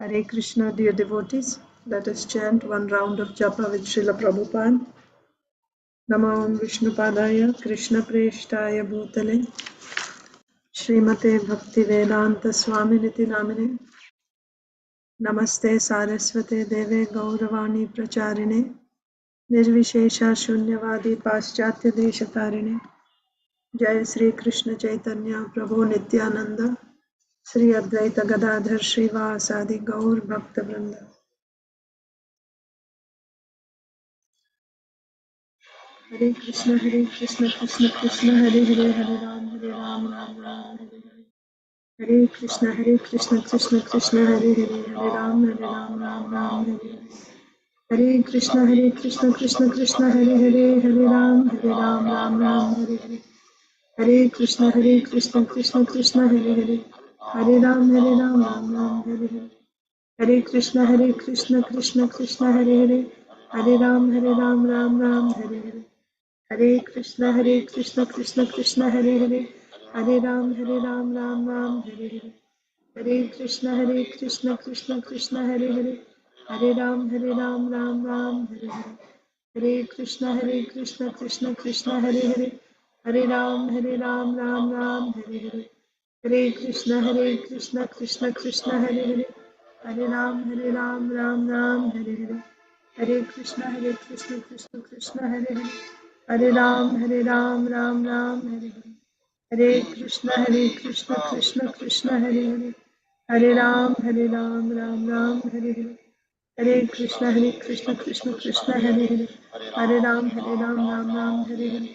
Hare Krishna, dear devotees. Let us chant one round of japa with Srila Prabhupada. Namo Vishnupadaya Krishna Preshtaya Bhutale Srimate Bhakti Vedanta Swaminiti Namine Namaste Saraswate Deve Gauravani Pracharine Nirvishesha Shunyavadi Paschatya Deshatarine Jai Sri Krishna Chaitanya Prabhu Nityananda Sri Advaita Gadadhar Srivasadi Gaur Bhakta Vrinda. Hare Krishna, Krishna Krishna, Hare Hare, Hare Ram, Ram Ram, Hare Hare. Hare Krishna, Krishna Krishna, Hare Hare, Hare Ram, Ram Ram, Hare Hare. Hare Krishna, Krishna Krishna, Hare Hare, Hare Ram, Ram Ram, Hare Hare. Hare Krishna, Krishna Hare Hare, Hare Ram, Ram Ram, Hare Hare. Hare Krishna, Krishna Krishna, Hare Hare, Hare Ram, Ram Ram, Hare Hare. Hare Krishna, Krishna Krishna, Hare Hare, Hare Ram, Ram Ram, Hare Hare. Hare Krishna, Krishna Krishna, Hare Hare, Hare Ram, Ram Ram, Hare Hare. Hare Krishna, Krishna Krishna, Hare Hare, Hare Ram, Ram Ram, Hare Hare. Hare Krishna, Krishna Krishna, Hare Hare, Hare Ram, Ram Ram, Hare Hare. Hare Krishna, Krishna Krishna, Hare Hare, Hare Ram, Ram Ram, Hare Hare. Hare Krishna, Krishna Krishna, Hare Hare, Hare Ram, Ram Ram, Hare Hare. Hare Krishna, Krishna Krishna, Hare Hare, Hare Ram, Ram Ram, Hare Hare. Hare Krishna, Krishna Krishna, Hare Hare, Hare Ram, Ram Ram, Hare Hare.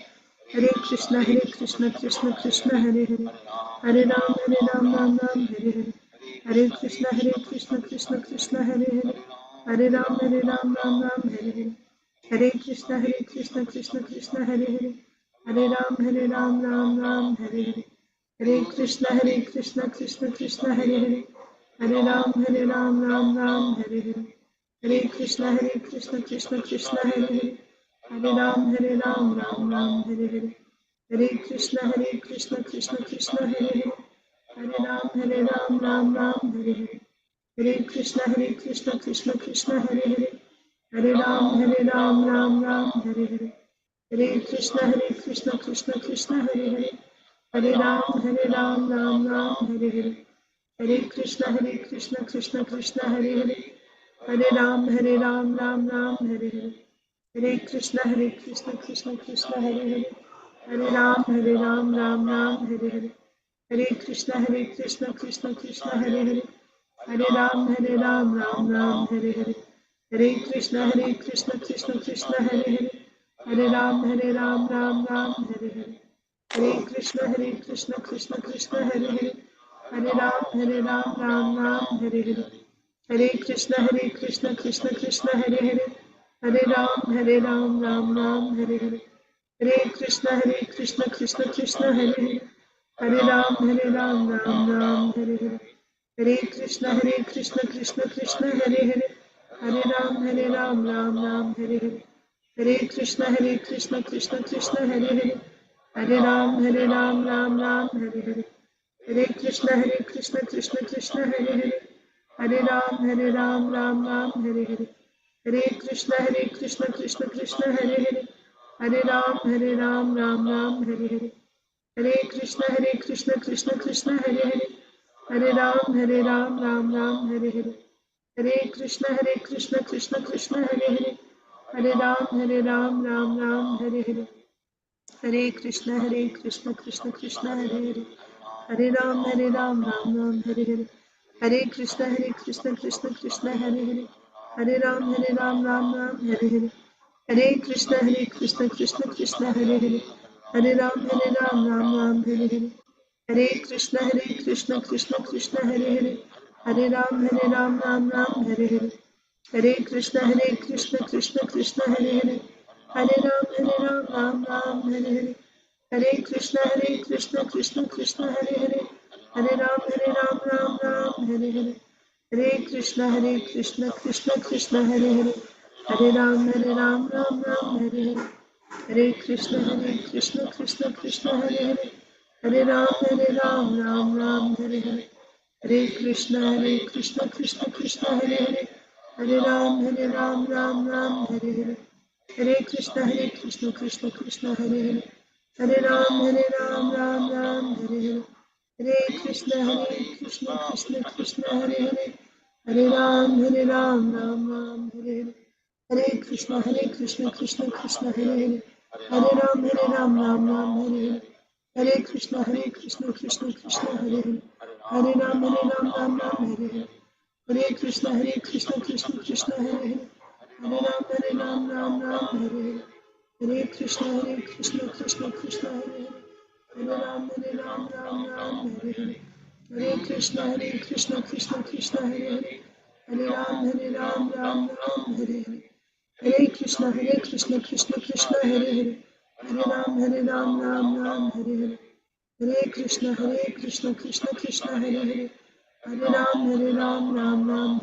Hare Krishna, Krishna Krishna, Hare Hare, Hare Ram, Ram Ram, Hare Hare. Hare Krishna, Krishna Krishna, Hare Hare, Hare Ram, Ram Ram, Hare Hare. Hare Krishna, Krishna Krishna, Hare Hare, Hare Ram, Ram Ram, Hare Hare. Hare Krishna, Krishna Krishna, Hare Hare, Hare Ram, Ram Ram, Hare Hare. Hare Krishna, Krishna Hare Hare, Hare Ram, Ram Ram, Hare Hare. Hare Krishna, Krishna Krishna, Hare Hare, Hare Ram, Ram Ram, Hare Hare. Hare Krishna, Krishna Hare Hare, Hare Ram, Ram Ram, Hare Hare. Hare Krishna, Krishna Krishna, Hare Hare, Hare Ram, Ram Ram, Hare Hare. Hare Krishna, Krishna Krishna, Hare Hare, Hare Ram, Ram Ram, Hare Hare. Hare Krishna, Krishna Krishna, Hare Hare, Hare Ram, Ram Ram, Hare Hare. Hare Krishna, Krishna Krishna, Hare Hare, Hare Ram, Ram Ram, Hare Hare. Hare Krishna, Krishna Krishna, Hare Hare, Hare Ram, Ram Ram, Hare Hare. Hare Krishna, Krishna Krishna, Hare Hare, Hare Ram, Ram Ram, Hare Hare. Hare Krishna, Krishna Krishna, Hare Hare, Hare Ram, Ram Ram, Hare Hare. Hare Krishna, Krishna Krishna, Hare Hare, Hare Ram, Ram Ram, Hare Hare. Hare Krishna, Krishna Krishna, Hare Hare, Hare Ram, Ram Ram, Hare Hare. Hare Krishna, Krishna Krishna, Hare Hare, Hare Ram, Ram Ram, Hare Hare. Hare Krishna, Krishna Krishna, Hare Hare, Hare Ram, Ram Ram, Hare Hare. Hare Krishna, Krishna Krishna, Hare Hare, Hare Ram, Ram Ram, Hare Hare. Hare Krishna, Krishna Krishna, Hare Hare, Hare Ram, Ram Ram, Hare Hare. Hare Krishna, Krishna Krishna, Hare Hare, Hare Ram, Ram Ram, Hare Hare. Hare Krishna, Krishna Krishna, Hare Hare, Hare Ram, Ram Ram, Hare Hare. Hare Krishna, Krishna Krishna, Hare Hare, Hare Ram, Ram Ram, Hare Hare. Hare Krishna, Krishna Krishna, Hare Hare, Hare Ram, Ram Ram, Hare Hare. Hare Krishna, Krishna Krishna, Hare Hare, Hare Ram, Ram Ram, Hare Hare. Hare Krishna, Krishna Krishna, Hare Hare, Hare Ram, Ram Ram, Hare Hare. Hare Krishna, Krishna Krishna, Hare Hare, Hare Ram, Ram Ram, Hare Hare. Hare Krishna, Krishna Krishna, Hare Hare, Hare Ram, Ram Ram, Hare Hare. Hare Krishna Krishna Krishna Hare Hare, Hare Ram Ram Ram Hare Hare, Hare Krishna Krishna Krishna Hare Hare, Hare Ram Ram Ram Hare Hare, Hare Krishna Krishna Krishna Hare Hare, Hare Ram Ram Ram Hare Hare, Hare Krishna Krishna Krishna Hare Hare, Hare Ram Ram Ram Hare Hare, Hare Krishna Krishna Krishna Hare Hare, Hare Ram Ram Ram Hare Hare, Hare Krishna Krishna Krishna Hare Hare, Hare Ram Ram Hare Hare, Hare Krishna Krishna Krishna Hare Hare, Hare Ram Ram Hare Hare, Hare Krishna Krishna Krishna Hare Hare, Hare Ram Ram Hare Hare, Hare Krishna Krishna Krishna Hare Hare, Hare Ram Ram Hare Hare, Hare Krishna Krishna Krishna Hare Hare, Hare Ram Ram Hare Hare, Hare Krishna Krishna Krishna Hare Hare, Hare Ram Ram Hare Hare,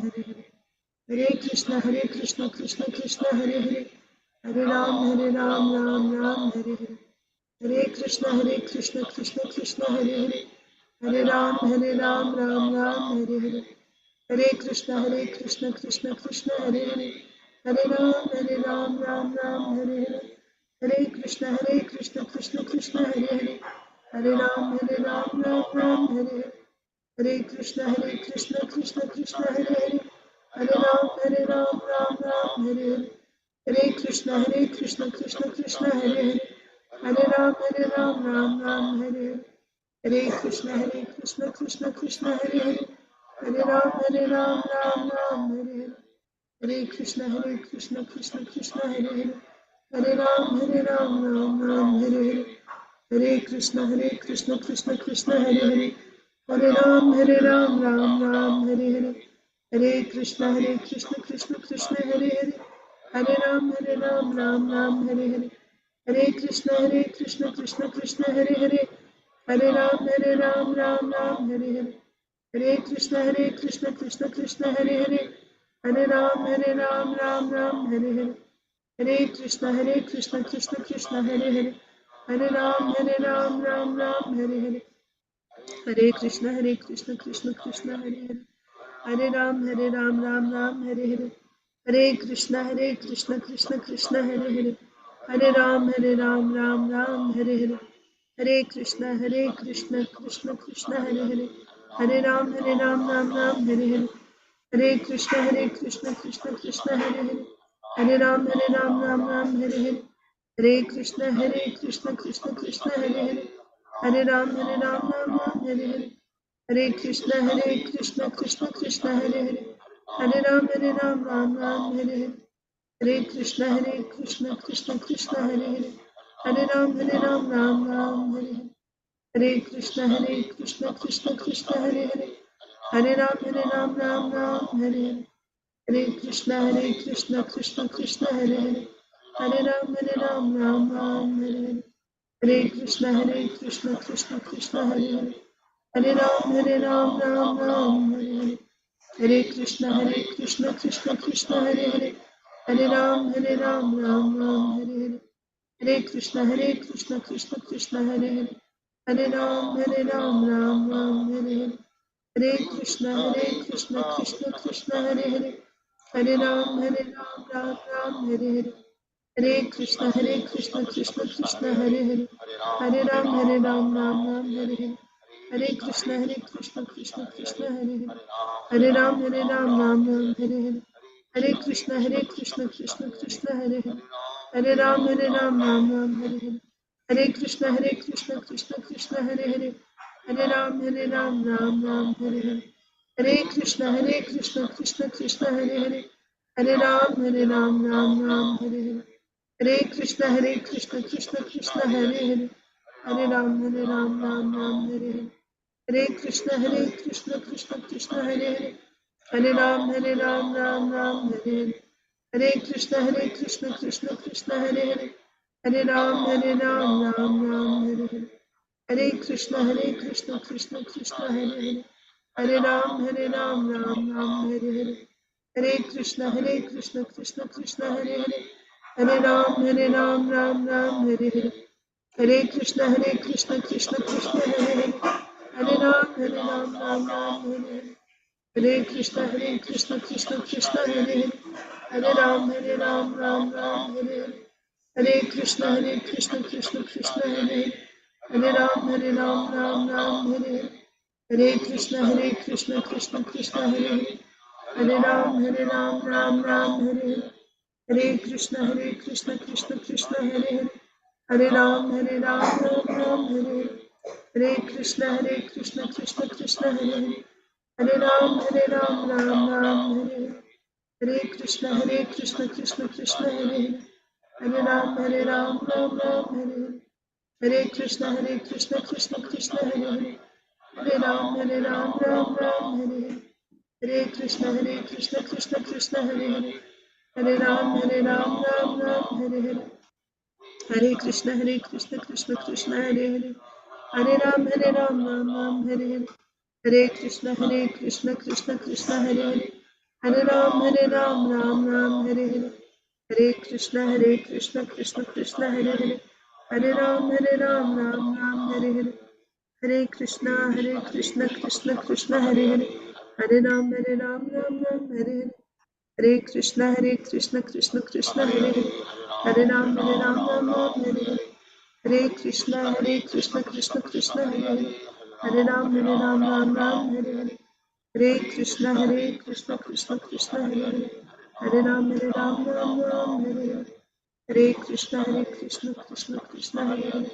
Hare Krishna Krishna Krishna Hare Hare, Hare Ram Ram Hare Hare, Hare Krishna Krishna Krishna Hare Hare, Hare Ram Ram Hare Hare, Hare Krishna Krishna Hare Hare, Hare Ram Ram Hare Hare, Hare Krishna Krishna Hare Hare, Hare Ram Ram Hare Hare, Hare Krishna Krishna Hare Hare, Hare Ram Ram Hare Hare, Hare Krishna Krishna Hare Hare, Hare Ram Ram Hare Hare, Hare Krishna Krishna Hare Hare, Hare Ram Ram Hare Hare, Hare Krishna Krishna Hare Hare, Hare Ram Ram Hare Hare, Hare Krishna Krishna Hare Hare, Hare Ram Ram Hare Hare, Hare Krishna Krishna Hare Hare, Hare Ram Ram Hare Hare, Hare Krishna Krishna Hare Hare, Hare Ram Ram Hare Hare, Hare Krishna Krishna Hare Hare, Hare Ram Ram Hare Hare, Hare Krishna Krishna Krishna Hare Hare, Hare Ram Ram Hare Hare, Hare Krishna Krishna Krishna Hare Hare, Hare Ram Ram Hare Hare, Hare Krishna Krishna Krishna Hare Hare, Hare Ram Ram Hare Hare, Hare Krishna Krishna Krishna Hare Hare, Hare Ram Ram Hare Hare, Hare Krishna Krishna Krishna Hare Hare, Hare Ram Ram Hare Hare, Hare Krishna Krishna Krishna Hare Hare, Hare Ram Ram Hare Hare, Hare Krishna Krishna Krishna Hare Hare, Hare Ram Ram Hare Hare, Hare Krishna Krishna Krishna Hare Hare, Hare Ram Ram Hare Hare, Hare Krishna Krishna Krishna Hare Hare, Hare Ram Ram Hare Hare, Hare Krishna Krishna Krishna Hare Hare, Hare Ram Ram Hare Hare, Hare Krishna Krishna Hare Hare, Hare Ram Ram Hare Hare, Hare Krishna Krishna Hare Hare, Hare Ram Ram Hare Hare, Hare Krishna Krishna Krishna Hare Hare, Hare Ram Ram Hare Hare, Hare Krishna Krishna Hare Hare, Hare Ram Ram Hare Hare, Hare Krishna Krishna Krishna Hare Hare, Hare Ram Ram Hare Hare, Hare Krishna Krishna Krishna Hare Hare, Hare Ram Ram Hare Hare, Hare Krishna Krishna Krishna Hare Hare, Hare Ram Ram Hare Hare, Hare Krishna Krishna Krishna Hare Hare, Hare Ram Ram Hare Hare, Hare Krishna Krishna Krishna Hare Hare, Hare Ram Ram Hare Hare, Hare Krishna Krishna Krishna Hare Hare, Hare Ram Ram Hare Hare, Hare Krishna Krishna Krishna Hare Hare, Hare Ram Ram Hare Hare, Hare Krishna Krishna Krishna Hare Hare, Hare Ram Ram Hare Hare, Hare Krishna Krishna Krishna Hare Hare, Hare Ram Ram Hare Hare, Hare Krishna Krishna Krishna Hare Hare, Hare Ram, Ram Ram, Hare Hare. Hare Krishna, Krishna Krishna, Hare Hare. Hare Ram, Ram Ram, Hare Hare. Hare Krishna, Krishna Krishna, Hare Hare. Hare Ram, Ram Ram, Hare Hare. Hare Krishna, Krishna Krishna, Hare Hare. Hare Ram, Ram Ram, Hare Hare. Hare Krishna, Krishna Krishna, Hare Hare. Hare Ram, Ram Ram, Hare Hare. Hare Krishna, Krishna Krishna, Hare Hare. Hare Ram, Ram Ram, Hare Hare. Hare Krishna, Krishna Krishna, Hare Hare. Hare Ram, Ram Ram, Hare Hare. Hare Krishna, Krishna Krishna, Hare Hare. Hare Ram, Ram Ram, Hare Hare. Hare Krishna, Krishna Krishna, Hare Hare. Hare Ram, Ram Ram, Hare Hare. Hare Krishna, Krishna Krishna, Hare Hare. Hare Ram, Ram Ram, Hare Hare. Hare Krishna, Krishna Krishna, Hare Hare. Hare Ram, Ram Ram, Hare Hare. Hare Krishna, Krishna Krishna, Hare Hare. Hare Ram, Ram Ram, Hare Hare. Hare Krishna, Krishna Krishna, Hare Hare. Hare Ram, Ram Ram, Hare Hare. Hare Krishna, Krishna Krishna, Hare Hare. Hare Ram, Ram Ram, Hare Hare. Hare Krishna, Krishna Krishna, Hare Hare. Hare Ram, Ram, Hare Hare. Hare Krishna, Krishna Krishna, Hare Hare.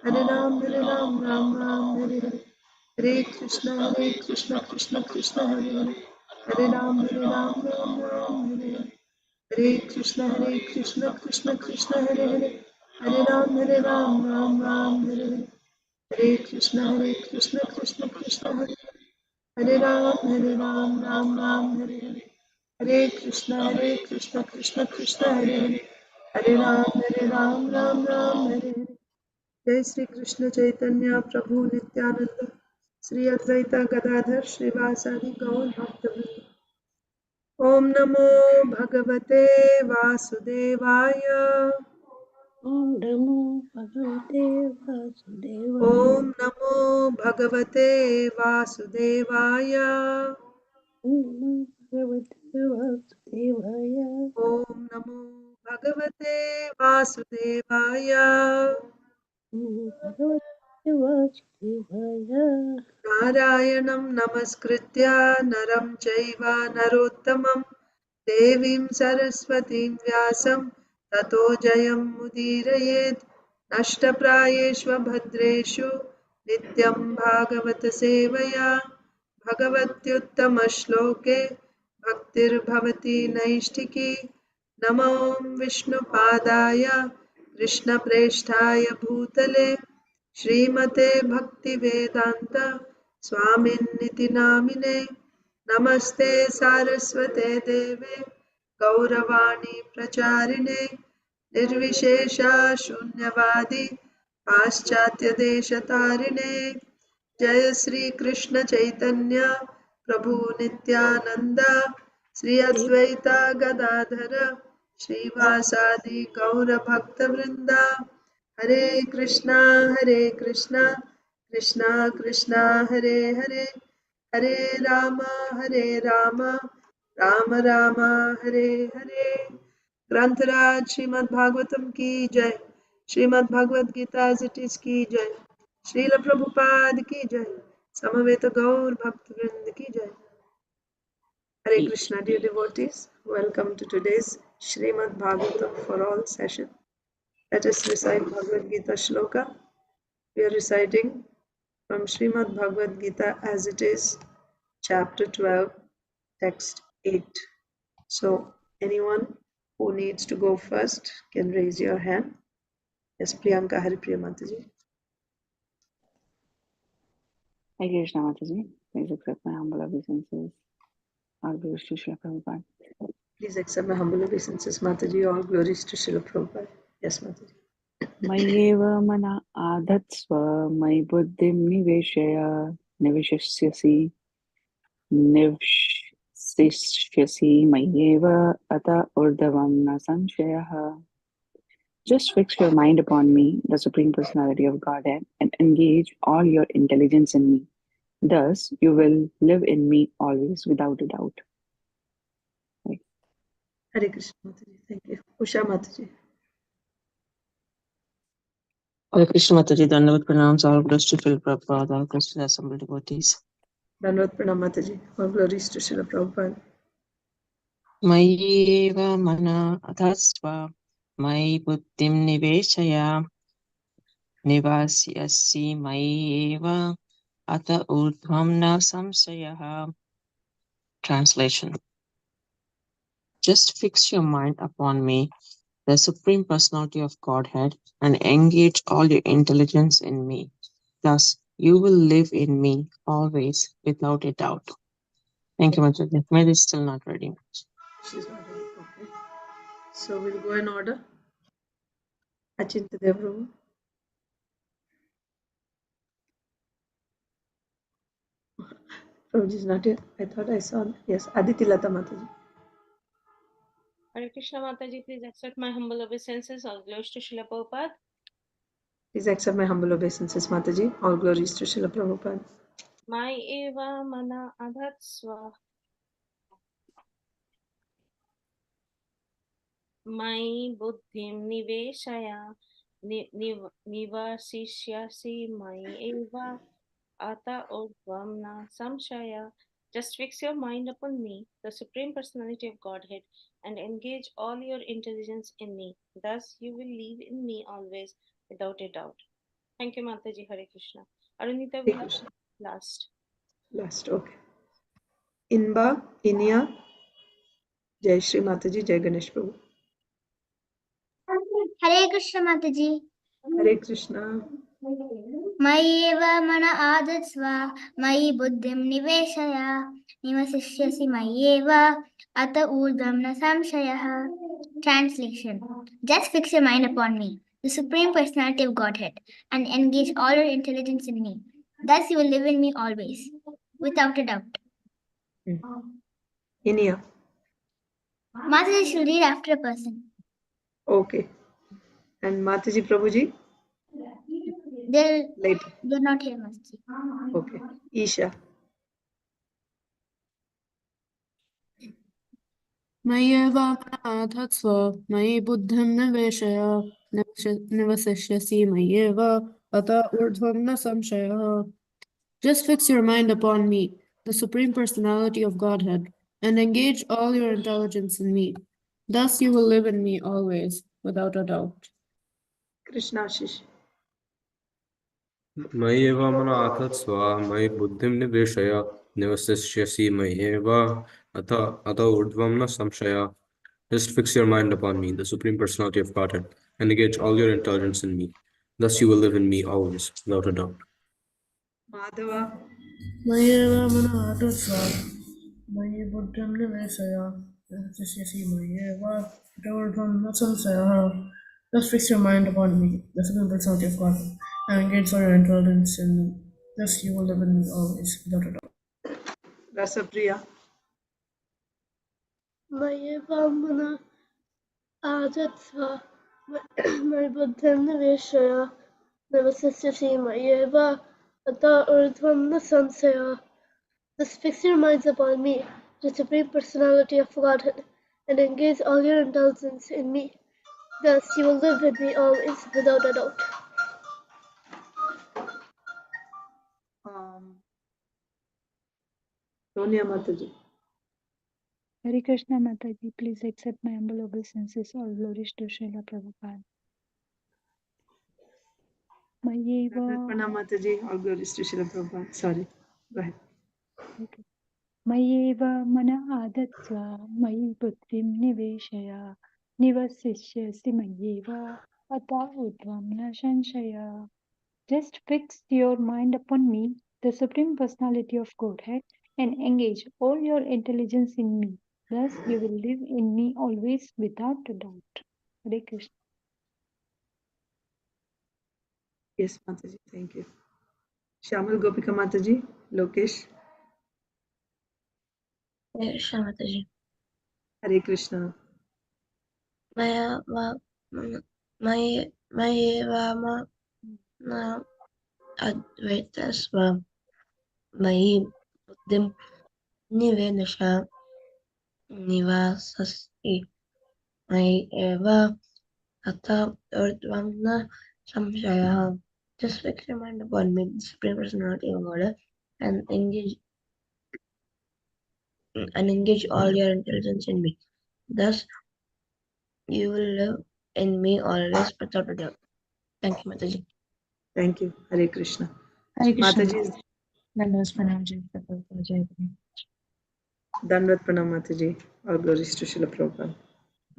Hare Ram, Ram, Hare Hare. Hare Krishna, Krishna Hare Hare. Hare Ram, Ram Ram, Hare Hare. Hare Krishna, Krishna Hare Hare. Hare Ram, Ram Ram, Hare Hare. Hare Krishna, Krishna Hare Hare. Hare Ram, Ram Ram, Hare Hare. Hare Krishna, Krishna Hare Hare. Hare Ram, Ram Ram, Hare Hare. Hare Krishna, Krishna Hare Hare. Hare Ram, Ram Ram, Hare Hare. जय श्री कृष्ण चैतन्य प्रभु नित्यानंद श्री अद्वैता गदाधर श्रीवासादि गौर भक्तवृंद। ओम नमो भगवते वासुदेवाय। ओम नमो भगवते वासुदेवाय। ओम नमो भगवते वासुदेवाय। ओम नमो भगवते वासुदेवाय। ओम नमो भगवते वासुदेवाय। ओम भगवते वासुदेवाय। नारायणं नमस्कृत्य नरं चैव नरोत्तमं देवीं सरस्वतीं व्यासं ततो जयमुदीरयेत्। नष्टप्रायेष्वभद्रेषु नित्यं भागवत सेवया भगवत्युत्तमश्लोके भक्तिर्भवति नैष्ठिकी। नमो विष्णुपादाय कृष्णप्रेष्ठाय भूतले श्रीमते भक्तिवेदांत स्वामिन्निति नामिने। नमस्ते सारस्वते देवे गौरवाणी प्रचारिणे निर्विशेषा शून्यवादी पाश्चात्यदेशतारिणे। जय श्री कृष्ण चैतन्य प्रभु नित्यानंद श्री अद्वैता गदाधर श्रीवासादि गौर भक्तवृंदा। हरे कृष्णा कृष्णा कृष्णा हरे हरे। हरे राम राम राम हरे हरे। ग्रंथराज श्रीमद् भागवतम की जय। Srimad Bhagavad Gita as it is की जय। श्रील प्रभुपाद की जय। समवेत गौर भक्त वृंद की जय। Hare Krishna, dear devotees. Welcome to today's Srimad Bhagavatam for all session. Let us recite Bhagavad Gita Shloka. We are reciting from Srimad Bhagavad Gita as it is, chapter 12, text 8. So, anyone who needs to go first can raise your hand. Yes, Priyanka Haripriya Mataji. Hare Krishna Mataji, please accept my humble obeisances. All glories to Srila Prabhupada. Please accept my humble obeisances, Mataji. All glories to Srila Prabhupada. Yes, Mataji. Mayeva mana adhatsva, may buddhim nivshishyasi, mayeva ata urdhavam na sanshayah. Just fix your mind upon me, the Supreme Personality of Godhead, and engage all your intelligence in me. Thus, you will live in me always without a doubt. Hare Krishna Mataji. Thank you. Usha Mataji. Hare Krishna Mataji, Dandavat pranams, all glories to Srila Prabhupada, all glories to the assembled devotees. Dandavat Pranam Mataji. All glories to Srila Prabhupada. Mayi eva mana adhasva, mayi buddhim niveshaya, nivasyasi mayi eva, ata urdhvam na samsayaha. Translation. Just fix your mind upon me, the Supreme Personality of Godhead, and engage all your intelligence in me. Thus, you will live in me always without a doubt. Thank you, Mataji. Maybe it's still not ready. She's not ready. Okay. So we'll go in order. Achinta Dev. Prabhuji is not here. I thought I saw. Yes, Aditi Lata Mataji. Hare Krishna Mataji, please accept my humble obeisances. All glories to Srila Prabhupada. Please accept my humble obeisances, Mataji. All glories to Srila Prabhupada. Mai eva mana adhatsva. Mai buddhim niveshaya. Nivasishyasi mai eva. Ata urdhvam na samshaya. Just fix your mind upon me, the Supreme Personality of Godhead, and engage all your intelligence in me. Thus you will live in me always without a doubt. Thank you, Mataji. Hare Krishna. Arunita will last. Last, okay. Inba, Inya, Jai Shri Mataji, Jai Ganesh Prabhu. Hare Krishna Mataji. Hare Krishna. Mayi eva mana adatsva, mayi buddhim niveshaya, nivasishyasi mayi eva, ata urdhvam na samshayaha. Translation. Just fix your mind upon me, the Supreme Personality of Godhead, and engage all your intelligence in me. Thus you will live in me always, without a doubt. Inya. Mataji shall read after a person. Okay. And Mataji Prabhuji? They're Later. not here, Mataji. Okay. Isha. Maya eva adhatsva, mayi buddhim niveshaya, nivasishyasi mayi eva, ata urdhvam na samshaya. Just fix your mind upon me, the Supreme Personality of Godhead, and engage all your intelligence in me. Thus you will live in me always, without a doubt. Krishna Ashish. मयि एव मन आधत्स्व मयि बुद्धिं निवेशय निवसिष्यसि मयि एव अत ऊर्ध्वं न संशय. Just fix your mind upon me, the Supreme Personality of Godhead, and engage all your intelligence in me. Thus you will live in me always, without a doubt. Madhava. Maya eva mana adhatsva, mayi buddhim niveshaya, nivasyasi mayi eva, ata urdhvam na samshaya. Just fix your mind upon me, the Supreme Personality of Godhead, and engage all your intelligence in me. Thus you will live in me always, without a doubt. Rasapriya. Mayi eva mana adatsva, mayi buddhim niveshaya, nivasishyasi mayi eva, ata urdhvam na samsaya. Just fix your minds upon me, the Supreme Personality of Godhead, and engage all your intelligence in me. Thus you will live with me always, without a doubt. Sonia Mataji. Hare Krishna Mataji, please accept my humble obeisances. All glories to Srila Prabhupada. Mayeva. Pranam Mataji. All glories to Srila Prabhupada. Sorry. Go ahead. Okay. Mayeva mana adatsva, mayi buddhim niveshaya, nivasishyasi mayeva, ata udvam na sanshaya. Just fix your mind upon me, the Supreme Personality of Godhead, and engage all your intelligence in me. Thus you will live in me always without a doubt. Hare Krishna. Yes, Mataji. Thank you. Shamal Gopika Mataji. Lokesh. Hare Krishna Mataji. Hare Krishna. Maya Vama Advaitasva मयि बुद्धिं निवेश निवाससि मयि एव अत ऊर्ध्वं न संशयः. Just fix your mind upon me, the Supreme Personality of Godhead, and engage all your intelligence in me. Thus, you will live in me always without a doubt. Thank you, Mataji. Thank you. Hare Krishna. Hare Krishna. Mataji, Dandavat pranam Jai Prabhupada, Jai Guru. Dandavat Pranam Mataji. All glories to Srila Prabhupada.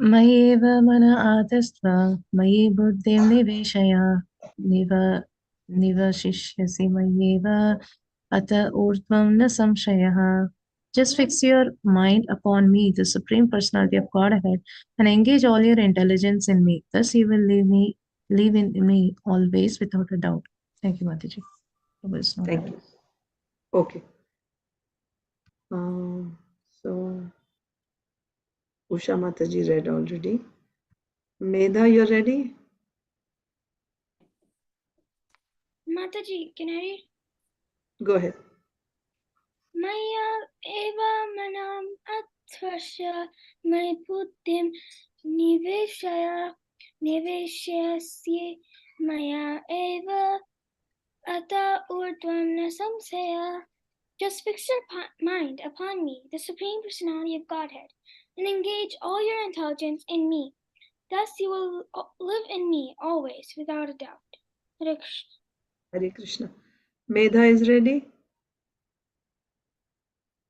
मयेव मन आदस्त्व मयि बुद्धिं निवेशय निवशिष्यसि मय्येव अत ऊर्ध्वं न संशयः. Just fix your mind upon me, the Supreme Personality of Godhead, and engage all your intelligence in me. Thus you will live in me always without a doubt. Thank you, Mataji. Thank you. Okay. So, Usha Mataji read already. Medha, you're ready? Mataji, can I read? Go ahead. Maya eva manam atvasya may buddhim niveshayasya maya eva ata urdhvam na samsaya. Just fix your mind upon me, the Supreme Personality of Godhead, and engage all your intelligence in me. Thus you will live in me always without a doubt. Hare Krishna. Hare Krishna. Medha is ready?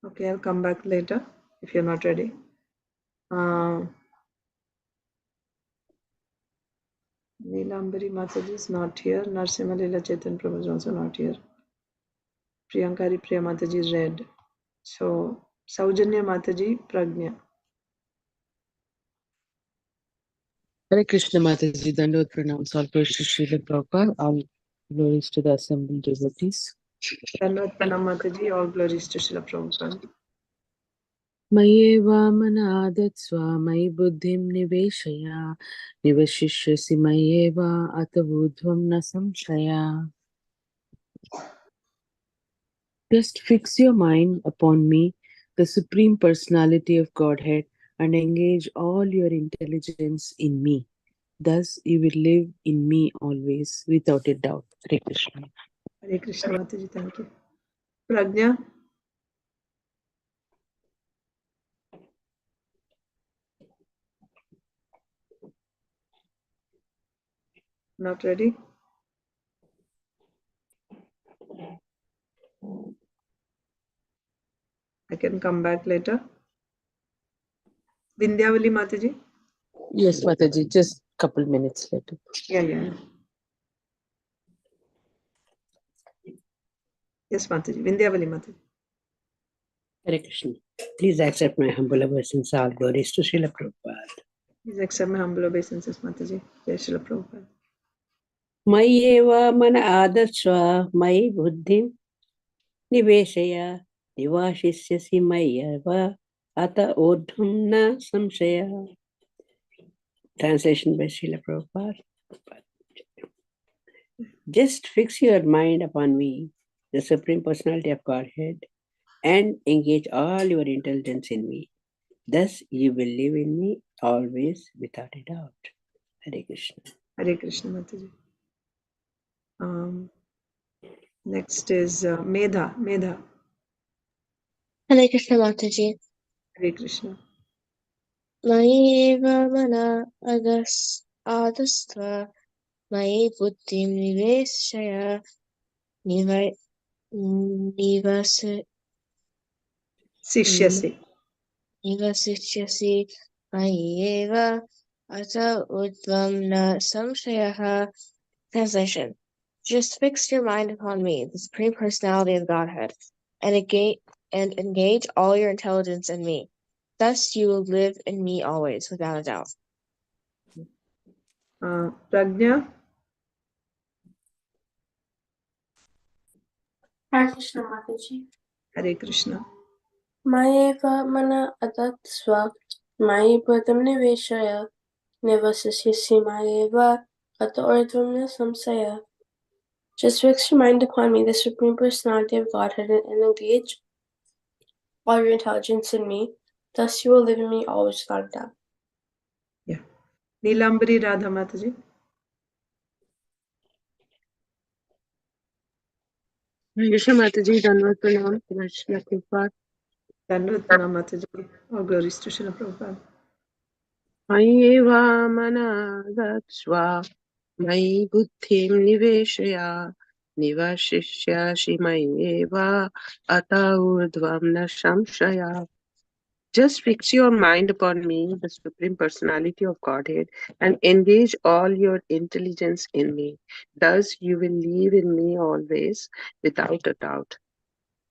Okay, I'll come back later if you're not ready. Neelambari Mataji is not here. Narsimha Leela Chaitanya Prabhu is also not here. Priyankari Priya Mataji is read. So, Saujanya Mataji, Pragnya. Hare Krishna Mataji, Dandavat Pranam, all praise to Srila Prabhupada, all glories to the assembled devotees. Dandavat Pranam Mataji, all glories to Srila Prabhupada. Mayeva mana adatsva mayi buddhim niveshaya nivashishyasi mayeva atavudhvam na samshaya. Just fix your mind upon me, the Supreme Personality of Godhead, and engage all your intelligence in me. Thus you will live in me always without a doubt. Hare Krishna. Hare Krishna Mataji, thank you. Pragnya? Not ready? I can come back later. Vindhyavali Mataji? Yes, Mataji, just couple minutes later. Yeah. Yes, Mataji. Vindhyavali Mataji. Hare Krishna. Please accept my humble obeisance. All glories to Srila Prabhupada. Please accept my humble obeisances, Mataji. Jai Srila Prabhupada. Mayeva mana adatsva mayi buddhim niveshaya nivashisyasi mayeva ata urdhvam na samshaya. Translation by Srila Prabhupada. Just fix your mind upon me, the Supreme Personality of Godhead, and engage all your intelligence in me. Thus you will live in me always without a doubt. Hare Krishna. Hare Krishna Mataji. Next is Medha. Medha. Hare Krishna Mataji. Hare Krishna. Maya eva mana adastva maya buddhim niveshaya Sishyasi. nivasishyasi mayeva ata urdhvam na samshayaha. Translation. Just fix your mind upon me, the Supreme Personality of Godhead, and engage all your intelligence in me. Thus you will live in me always, without a doubt. Pragnya. Hare Krishna Mataji. Hare Krishna. Mayeva mana adatsva mayi buddhim niveshaya nivasishyasi mayeva ata urdhvam na samsaya. Just fix your mind upon me, the Supreme Personality of Godhead, and engage all your intelligence in me. Thus you will live in me always without doubt. Yeah. Neelambari Radha Mataji. Krishna Mataji, Danvat Pranam, Krishna Kripa. Dandavat Pranam Mataji. All glories to Srila Prabhupada. Mayeva Managatsva, Mai Buddhim Niveshaya, Nivashishyashi Mayeva, Ata Urdhvam Na Shamshaya. Just fix your mind upon me, the Supreme Personality of Godhead, and engage all your intelligence in me. Thus you will live in me always, without a doubt.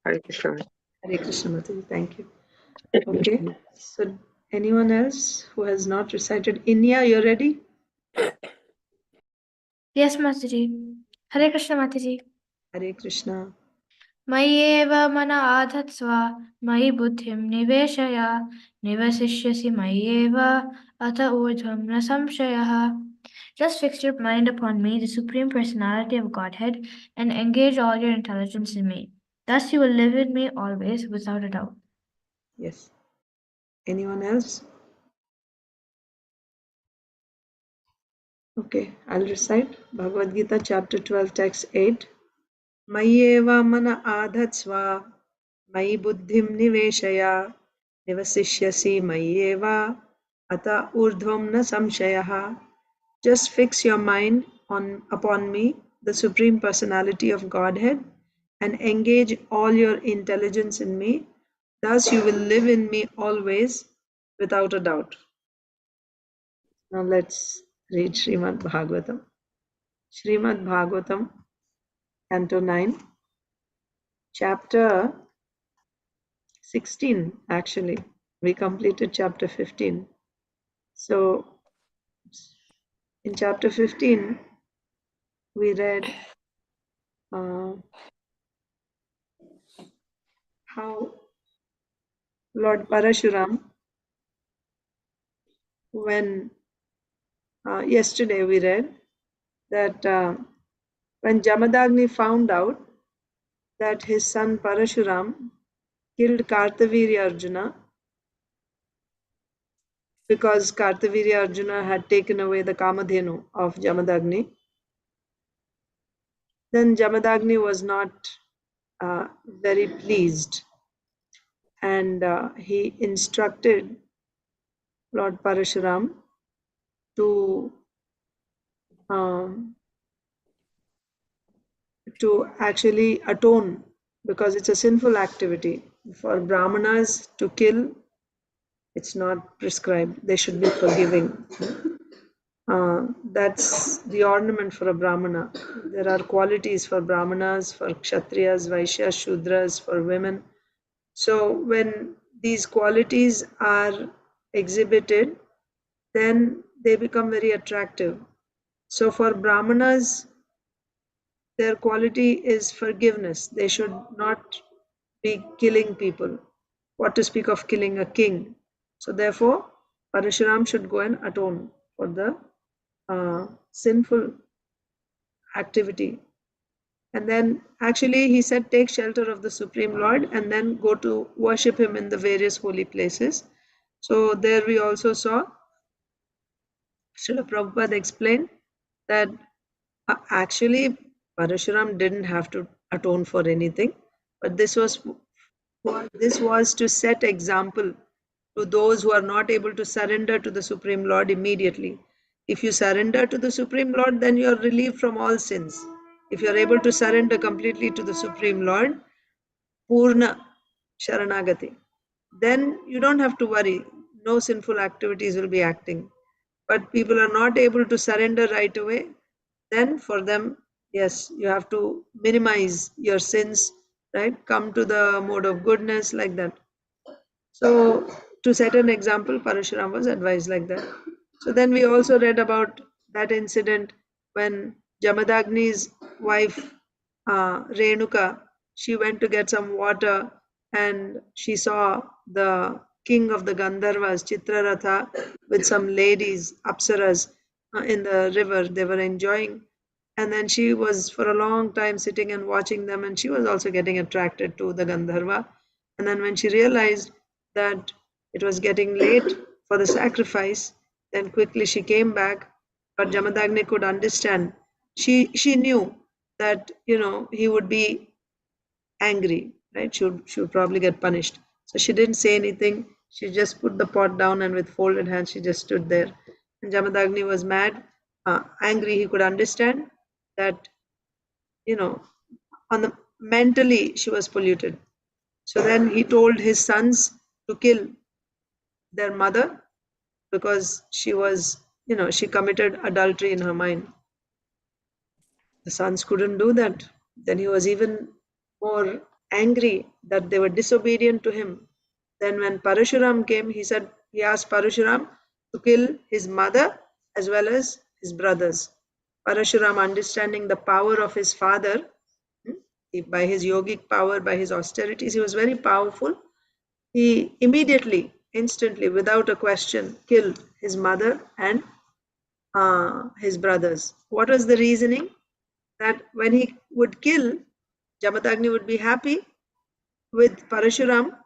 Hare Krishna. Hare Krishna Mataji. Thank you. Okay. So anyone else who has not recited Inya, you're ready? Yes, Mataji. Hare Krishna, Mataji. Hare Krishna. मय्येव मन आधत्स्व मयि बुद्धिं निवेशय निवसिष्यसि मय्येव अथ ऊर्ध्वं न संशयः. Just fix your mind upon me, the Supreme Personality of Godhead, and engage all your intelligence in me. Thus you will live in me always without a doubt. Yes. Anyone else? Okay, I'll recite Bhagavad Gita chapter 12 text 8. Mayyeva mana adhatsva mayi buddhim niveshaya nivasishyasi mayyeva ata urdhvam na samshayaha. Just fix your mind upon me, the Supreme Personality of Godhead, and engage all your intelligence in me. Thus you will live in me always without a doubt. Now let's read Srimad Bhagavatam. Srimad Bhagavatam, Canto 9, Chapter 16, actually. We completed Chapter 15. So, in Chapter 15, we read how Lord Parashuram, when yesterday we read that when Jamadagni found out that his son Parashuram killed Kartavirya Arjuna because Kartavirya Arjuna had taken away the Kamadhenu of Jamadagni, then Jamadagni was not very pleased, and he instructed Lord Parashuram to actually atone, because it's a sinful activity for Brahmanas to kill. It's not prescribed. They should be forgiving. That's the ornament for a Brahmana. There are qualities for Brahmanas, for Kshatriyas, Vaishyas, Shudras, for women. So when these qualities are exhibited, then they become very attractive. So for Brahmanas, their quality is forgiveness. They should not be killing people. What to speak of killing a king? So therefore, Parashuram should go and atone for the sinful activity. And then actually he said, take shelter of the Supreme Lord and then go to worship him in the various holy places. So there we also saw Srila Prabhupada explained that actually Parashuram didn't have to atone for anything, but this was to set example to those who are not able to surrender to the Supreme Lord immediately. If you surrender to the Supreme Lord, then you are relieved from all sins. If you are able to surrender completely to the Supreme Lord, Purna Sharanagati, then you don't have to worry. No sinful activities will be acting. But people are not able to surrender right away, then for them, yes, you have to minimize your sins, right? Come to the mode of goodness, like that. So, to set an example, Parashuram was advised like that. So, then we also read about that incident when Jamadagni's wife, Renuka, she went to get some water and she saw the king of the Gandharvas, Chitraratha, with some ladies, Apsaras, in the river. They were enjoying. And then she was for a long time sitting and watching them, and she was also getting attracted to the Gandharva. And then when she realized that it was getting late for the sacrifice, then quickly she came back. But Jamadagni could understand. She knew that he would be angry, right? She would probably get punished. So she didn't say anything. She just put the pot down, and with folded hands she just stood there. And Jamadagni was mad, angry. He could understand that on the mentally she was polluted. So then he told his sons to kill their mother because she was, she committed adultery in her mind. The sons couldn't do that. Then he was even more angry that they were disobedient to him. Then when Parashuram came, he asked Parashuram to kill his mother as well as his brothers. Parashuram, understanding the power of his father, by his yogic power, by his austerities, he was very powerful. He immediately, instantly, without a question, killed his mother and his brothers. What was the reasoning? That when he would kill, Jamadagni would be happy with Parashuram,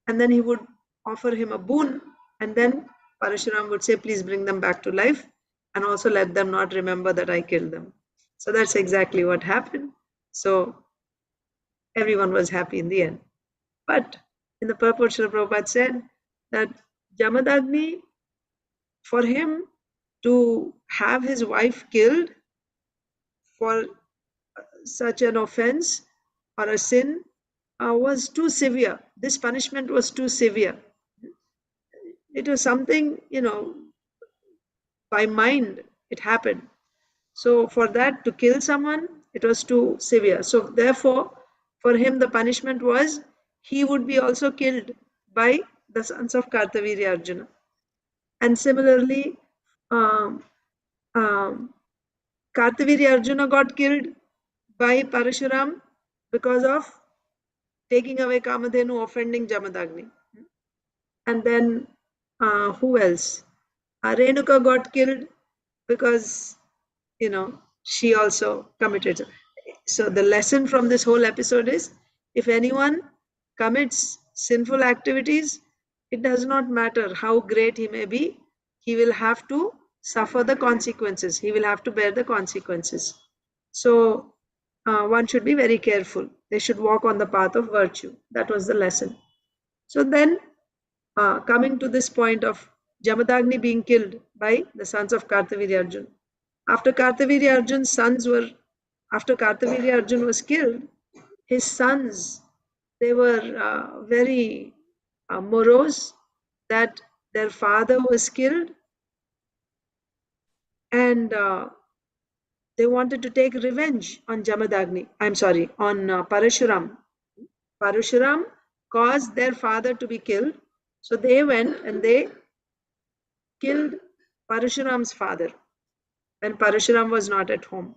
and then he would offer him a boon, and then Parashuram would say, please bring them back to life, and also let them not remember that I killed them. So that's exactly what happened. So everyone was happy in the end. But in the purport, Srila Prabhupada said that Jamadagni, for him to have his wife killed for such an offense or a sin was too severe. This punishment was too severe. It was something, by mind it happened. So for that to kill someone, it was too severe. So therefore, for him the punishment was he would be also killed by the sons of Kartavirya Arjuna. And similarly, um, Kartavirya Arjuna got killed by Parashuram because of taking away Kamadhenu, offending Jamadagni. And then who else? Renuka got killed because she also committed. So the lesson from this whole episode is, if anyone commits sinful activities, it does not matter how great he may be, he will have to suffer the consequences. He will have to bear the consequences. So one should be very careful. They should walk on the path of virtue. That was the lesson. So then, coming to this point of Jamadagni being killed by the sons of Kartavirya Arjuna. After Kartavirya Arjuna was killed, his sons, they were very morose that their father was killed, and they wanted to take revenge on Jamadagni. I'm sorry, on Parashuram. Parashuram caused their father to be killed, so they went and they killed Parashuram's father when Parashuram was not at home.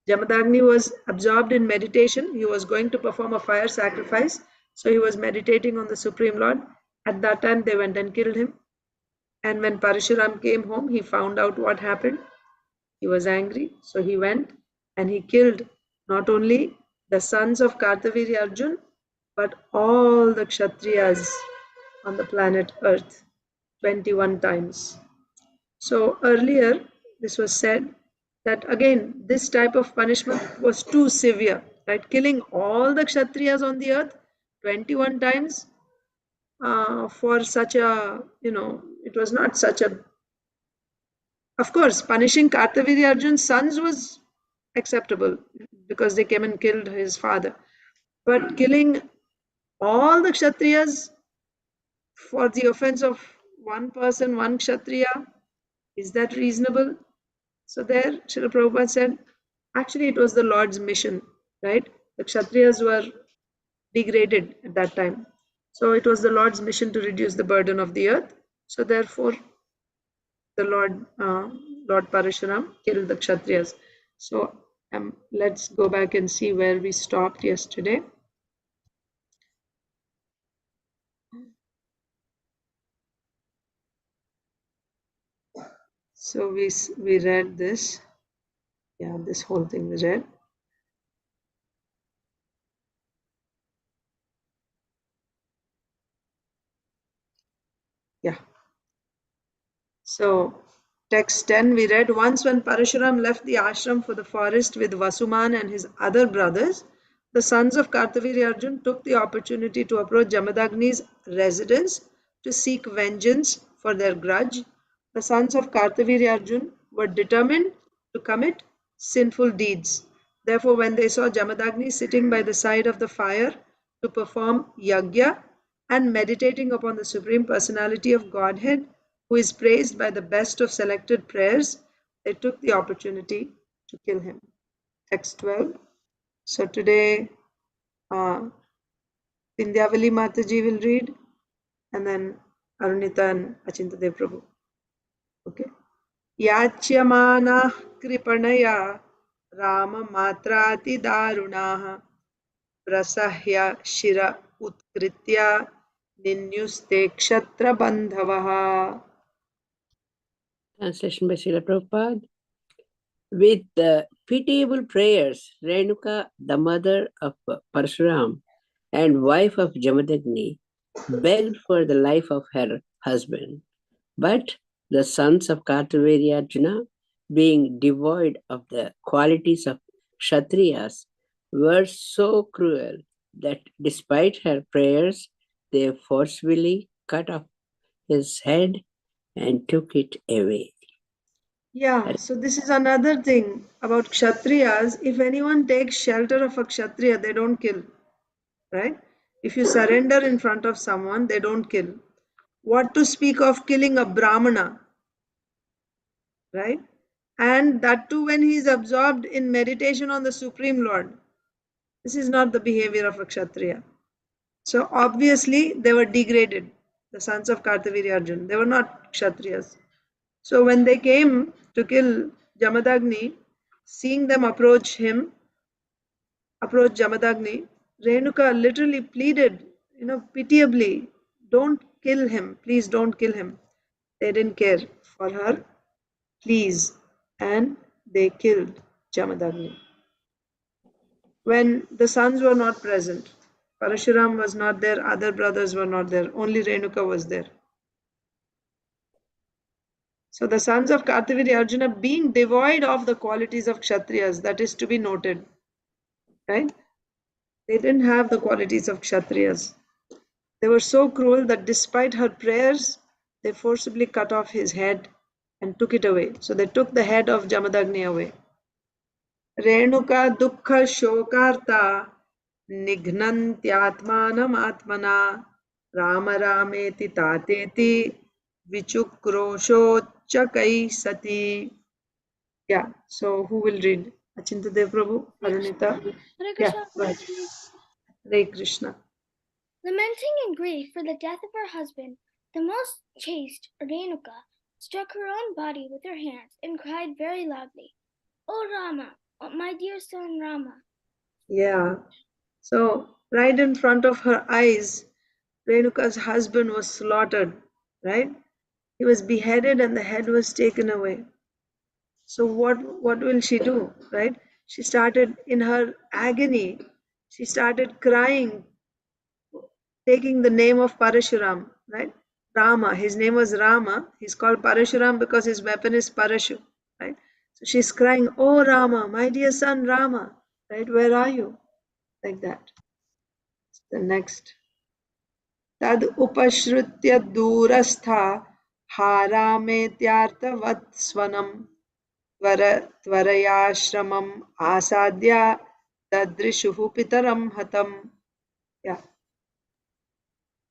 Jamadagni was absorbed in meditation. He was going to perform a fire sacrifice, so he was meditating on the Supreme Lord. At that time, they went and killed him. And when Parashuram came home, he found out what happened. He was angry, so he went and he killed not only the sons of Kartavirya Arjuna, but all the Kshatriyas on the planet Earth 21 times. So earlier, this was said that again, this type of punishment was too severe, right? Killing all the Kshatriyas on the earth 21 times for such a, it was not such a. Of course, punishing Kartavirya Arjuna's sons was acceptable because they came and killed his father. But killing all the Kshatriyas for the offense of one person, one Kshatriya, is that reasonable? So there, Srila Prabhupada said, actually it was the Lord's mission, right? The Kshatriyas were degraded at that time. So it was the Lord's mission to reduce the burden of the earth. So therefore, the Lord Parashuram killed the Kshatriyas. So let's go back and see where we stopped yesterday. So we read this. Yeah, this whole thing we read. Yeah. So, text 10 we read, once when Parashuram left the ashram for the forest with Vasuman and his other brothers, the sons of Kartavirya Arjun took the opportunity to approach Jamadagni's residence to seek vengeance for their grudge. The sons of Kartavirya Arjun were determined to commit sinful deeds. Therefore, when they saw Jamadagni sitting by the side of the fire to perform yagya and meditating upon the Supreme Personality of Godhead, who is praised by the best of selected prayers, they took the opportunity to kill him. Text 12. So today, Vindhyavali Mataji will read, and then Arunita and Achintadev Prabhu. Okay. Yachyamana kripanaya Rama matrati darunaha prasahya shira utkritya ninyuste kshatra bandhavaha. Translation by Srila Prabhupada. With pitiable prayers, Renuka, the mother of Parshuram and wife of Jamadagni, begged for the life of her husband. But the sons of Kartavirya Arjuna, being devoid of the qualities of Kshatriyas, were so cruel that despite her prayers, they forcibly cut off his head and took it away. Yeah, so this is another thing about Kshatriyas. If anyone takes shelter of a Kshatriya, they don't kill, right? If you surrender in front of someone, they don't kill. What to speak of killing a Brahmana, right? And that too when he is absorbed in meditation on the Supreme Lord. This is not the behavior of a Kshatriya. So obviously they were degraded, the sons of Kartavirya Arjun. They were not Kshatriyas. So when they came to kill Jamadagni, seeing them approach Jamadagni, Renuka literally pleaded, pitiably, don't kill him, please don't kill him. They didn't care for her pleas and they killed Jamadagni. When the sons were not present, Parashuram was not there, other brothers were not there, only Renuka was there. So the sons of Kartavirya Arjuna being devoid of the qualities of Kshatriyas, that is to be noted, right? They didn't have the qualities of Kshatriyas. They were so cruel that despite her prayers, they forcibly cut off his head and took it away. So they took the head of Jamadagni away. Renuka dukkha shokarta निघ्नन्त्यात्मानम् आत्मना राम रामेति तातेति विचुक्रोशोच्चकै सति. Yeah, so who will read? Achintadev Prabhu, Arunita. Hare Yeah, Krishna, right. Mataji. Hare Krishna. Lamenting in grief for the death of her husband, the most chaste Renuka struck her own body with her hands and cried very loudly, "O Rama, oh, my dear son Rama." Yeah, so right in front of her eyes, Renuka's husband was slaughtered, right? He was beheaded and the head was taken away. So what will she do, right? She started in her agony, she started crying, taking the name of Parashuram, right? Rama, his name was Rama. He's called Parashuram because his weapon is Parashu, right? So she's crying, "Oh Rama, my dear son Rama, right? Where are you?" Like that. The next. Tad upashrutya durastha harametyarthavat swanam tvarayashramam asadya dadrishuhu pitaram hatam. Yeah.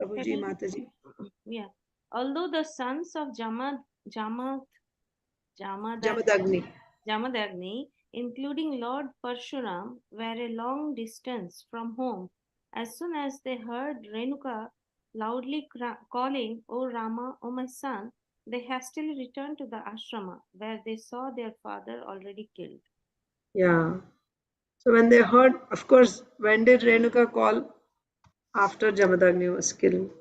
Prabhuji, Mataji. Yeah. Although the sons of Jamadagni, including Lord Parshuram, were a long distance from home, as soon as they heard Renuka loudly calling, "O Rama, O my son," they hastily returned to the ashrama, where they saw their father already killed. Yeah. So when they heard, of course, when did Renuka call? After Jamadagni was killed.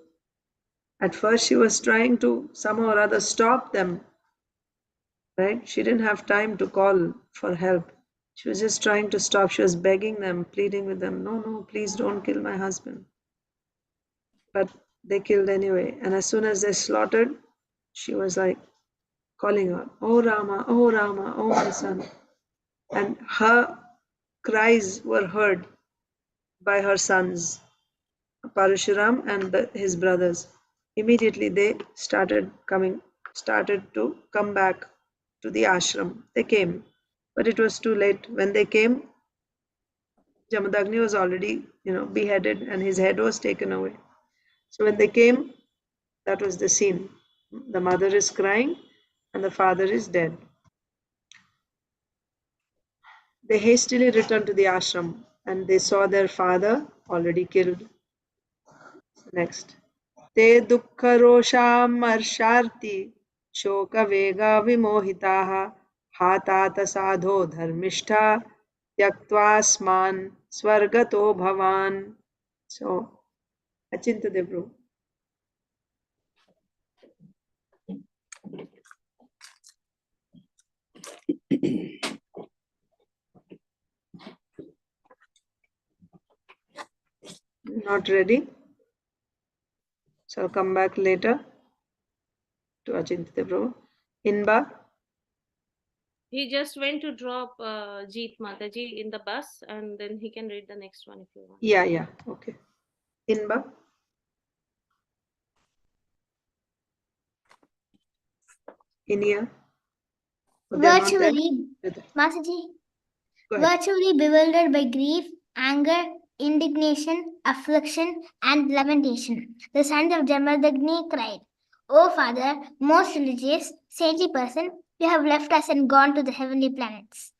At first, she was trying to somehow or other stop them, right? She didn't have time to call for help. She was just trying to stop. She was begging them, pleading with them, no, no, please don't kill my husband. But they killed anyway. And as soon as they slaughtered, she was like calling out, oh Rama, oh my son. And her cries were heard by her sons, Parashuram and his brothers. Immediately they started to come back to the ashram. They came, but it was too late. When they came, Jamadagni was already, beheaded and his head was taken away. So when they came, that was the scene. The mother is crying and the father is dead. They hastily returned to the ashram and they saw their father already killed. Next. Te dukkharosham shokavega vimohitaha hatata sadho dharmishtha tyaktva swargato bhavan. So, Achinta Devru. Not ready? So I'll come back later to Achinta Devru. Inba? He just went to drop Jeet Mataji in the bus, and then he can read the next one if you want. Yeah, okay. Inba? Inia? Oh, they're not there? Virtually, Mataji, Go ahead. virtually bewildered by grief, anger, indignation, affliction, and lamentation, the sons of Jamadagni cried, O Father, most religious, saintly person, you have left us and gone to the heavenly planets.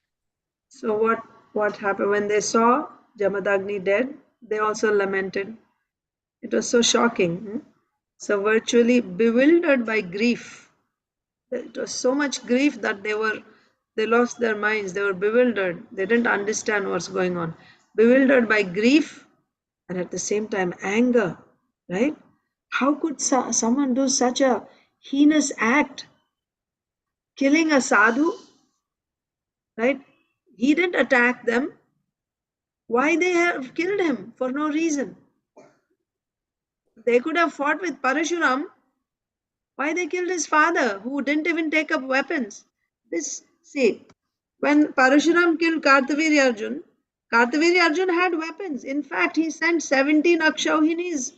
So what happened when they saw Jamadagni dead? They also lamented. It was so shocking. So virtually bewildered by grief. It was so much grief that they lost their minds. They were bewildered. They didn't understand what's going on. Bewildered by grief and at the same time anger, right? How could someone do such a heinous act? Killing a sadhu, right? He didn't attack them. Why they have killed him? For no reason. They could have fought with Parashuram. Why they killed his father, who didn't even take up weapons? When Parashuram killed Kartavirya Arjun had weapons. In fact, he sent 17 Akshauhinis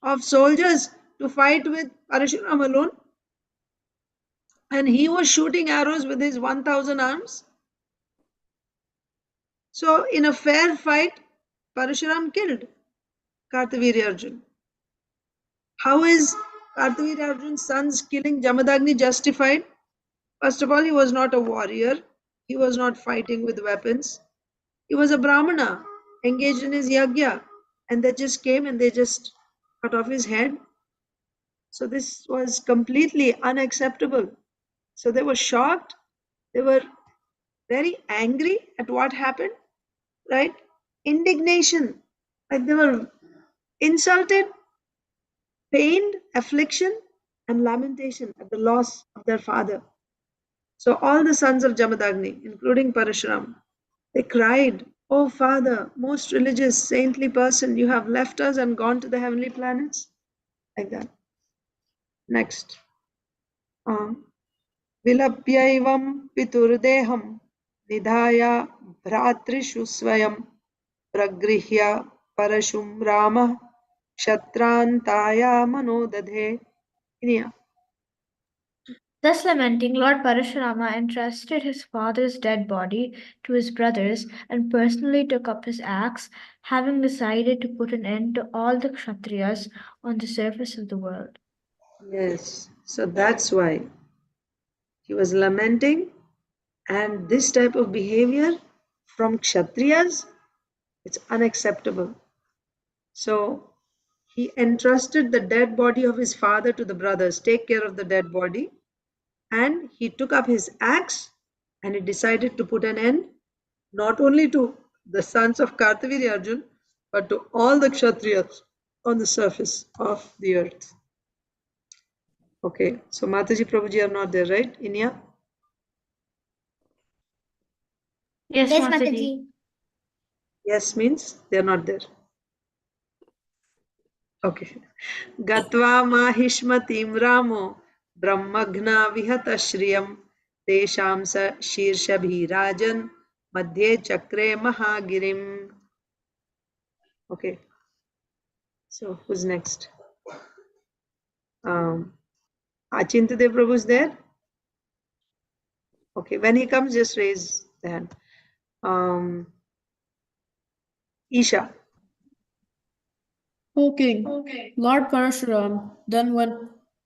of soldiers to fight with Parashuram alone. And he was shooting arrows with his 1,000 arms. So, in a fair fight, Parashuram killed Kartavirya Arjun. How is Kartavirya Arjun's sons killing Jamadagni justified? First of all, he was not a warrior. He was not fighting with weapons. He was a Brahmana engaged in his yagya. And they just came and they just cut off his head. So this was completely unacceptable. So they were shocked. They were very angry at what happened, right? Indignation, like they were insulted, pained, affliction, and lamentation at the loss of their father. So all the sons of Jamadagni, including Parashuram, they cried, "Oh Father, most religious, saintly person, you have left us and gone to the heavenly planets?" Like that. Next. Vilapyaivam piturdeham nidhaya bhratrishu swayam pragrihya parashum rama kshatrantaya manodadhe. Inia. Thus lamenting, Lord Parashurama entrusted his father's dead body to his brothers and personally took up his axe, having decided to put an end to all the Kshatriyas on the surface of the world. Yes, so that's why he was lamenting, and this type of behavior from Kshatriyas, it's unacceptable. So he entrusted the dead body of his father to the brothers, take care of the dead body, and he took up his axe and he decided to put an end not only to the sons of Kartavirya Arjun, but to all the Kshatriyas on the surface of the earth. Okay, so Mataji Prabhuji are not there, right? Inia? Yes, Yes, Mataji. Mataji. Yes means they're not there. Okay. Gatva mahishmatim ramo brahmagna vihatashriyam tesham sa shirshabhi rajan madhye chakre mahagirim. Okay. So who's next? Achintadev Prabhu is there? Okay. When he comes, just raise the hand. Isha. O king, Lord Parashuram then went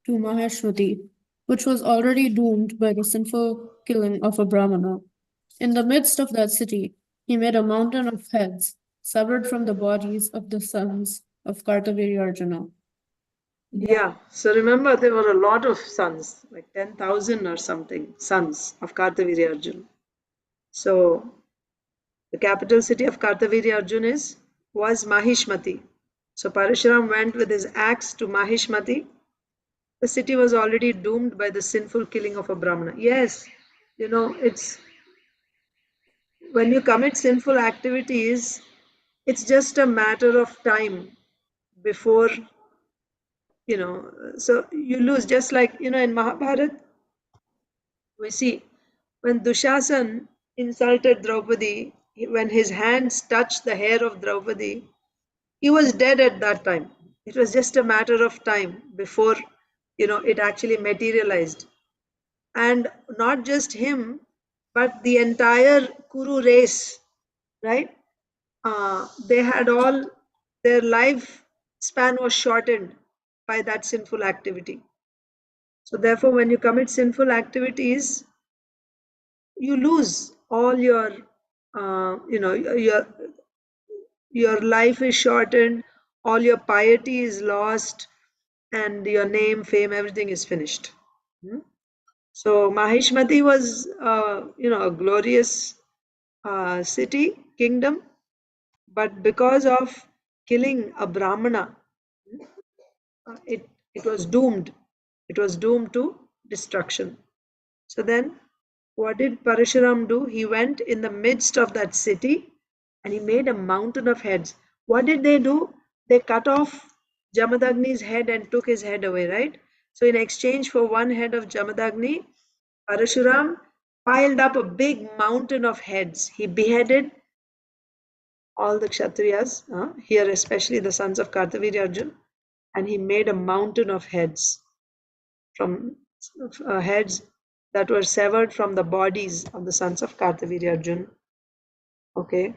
to Maheshwati, which was already doomed by the sinful killing of a Brahmana. In the midst of that city, he made a mountain of heads, severed from the bodies of the sons of Kartaviri Arjuna. Yeah. So remember, there were a lot of sons, like 10,000 or something, sons of Kartaviri Arjuna. So the capital city of Kartaviri Arjuna was Mahishmati. So Parashuram went with his axe to Mahishmati. The city was already doomed by the sinful killing of a Brahmana. Yes, it's when you commit sinful activities, it's just a matter of time before, so you lose. Just like, in Mahabharata, we see when Dushasan insulted Draupadi, when his hands touched the hair of Draupadi, he was dead at that time. It was just a matter of time before, it actually materialized. And not just him, but the entire Kuru race, right? They had all, their life span was shortened by that sinful activity. So therefore, when you commit sinful activities, you lose all your, your life is shortened, all your piety is lost, and your name, fame, everything is finished. So Mahishmati was, a glorious city, kingdom, but because of killing a Brahmana, it was doomed. It was doomed to destruction. So then, what did Parashuram do? He went in the midst of that city and he made a mountain of heads. What did they do? They cut off Jamadagni's head and took his head away, right? So, in exchange for one head of Jamadagni, Parashuram piled up a big mountain of heads. He beheaded all the Kshatriyas, here especially the sons of Kartaviri Arjuna, and he made a mountain of heads from heads that were severed from the bodies of the sons of Kartaviri Arjuna. Okay.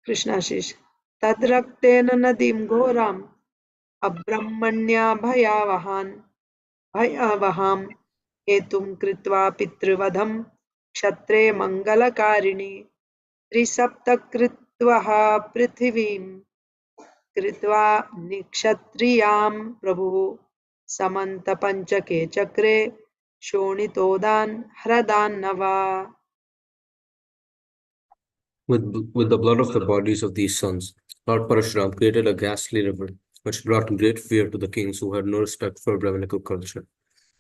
Krishna Ashish. Tadraktena nadim ghoram abrahmanya bhayavaham hetum kritva pitrivadham ksatre mangalakarini trisaptakritvaha prithivim कृत्वा निक्षत्रियां प्रभुः समन्तपञ्चके चक्रे शोणितोदान् ह्रदान्नवा. With the blood of the bodies of these sons, Lord Parashuram created a ghastly river, which brought great fear to the kings who had no respect for Brahminical culture.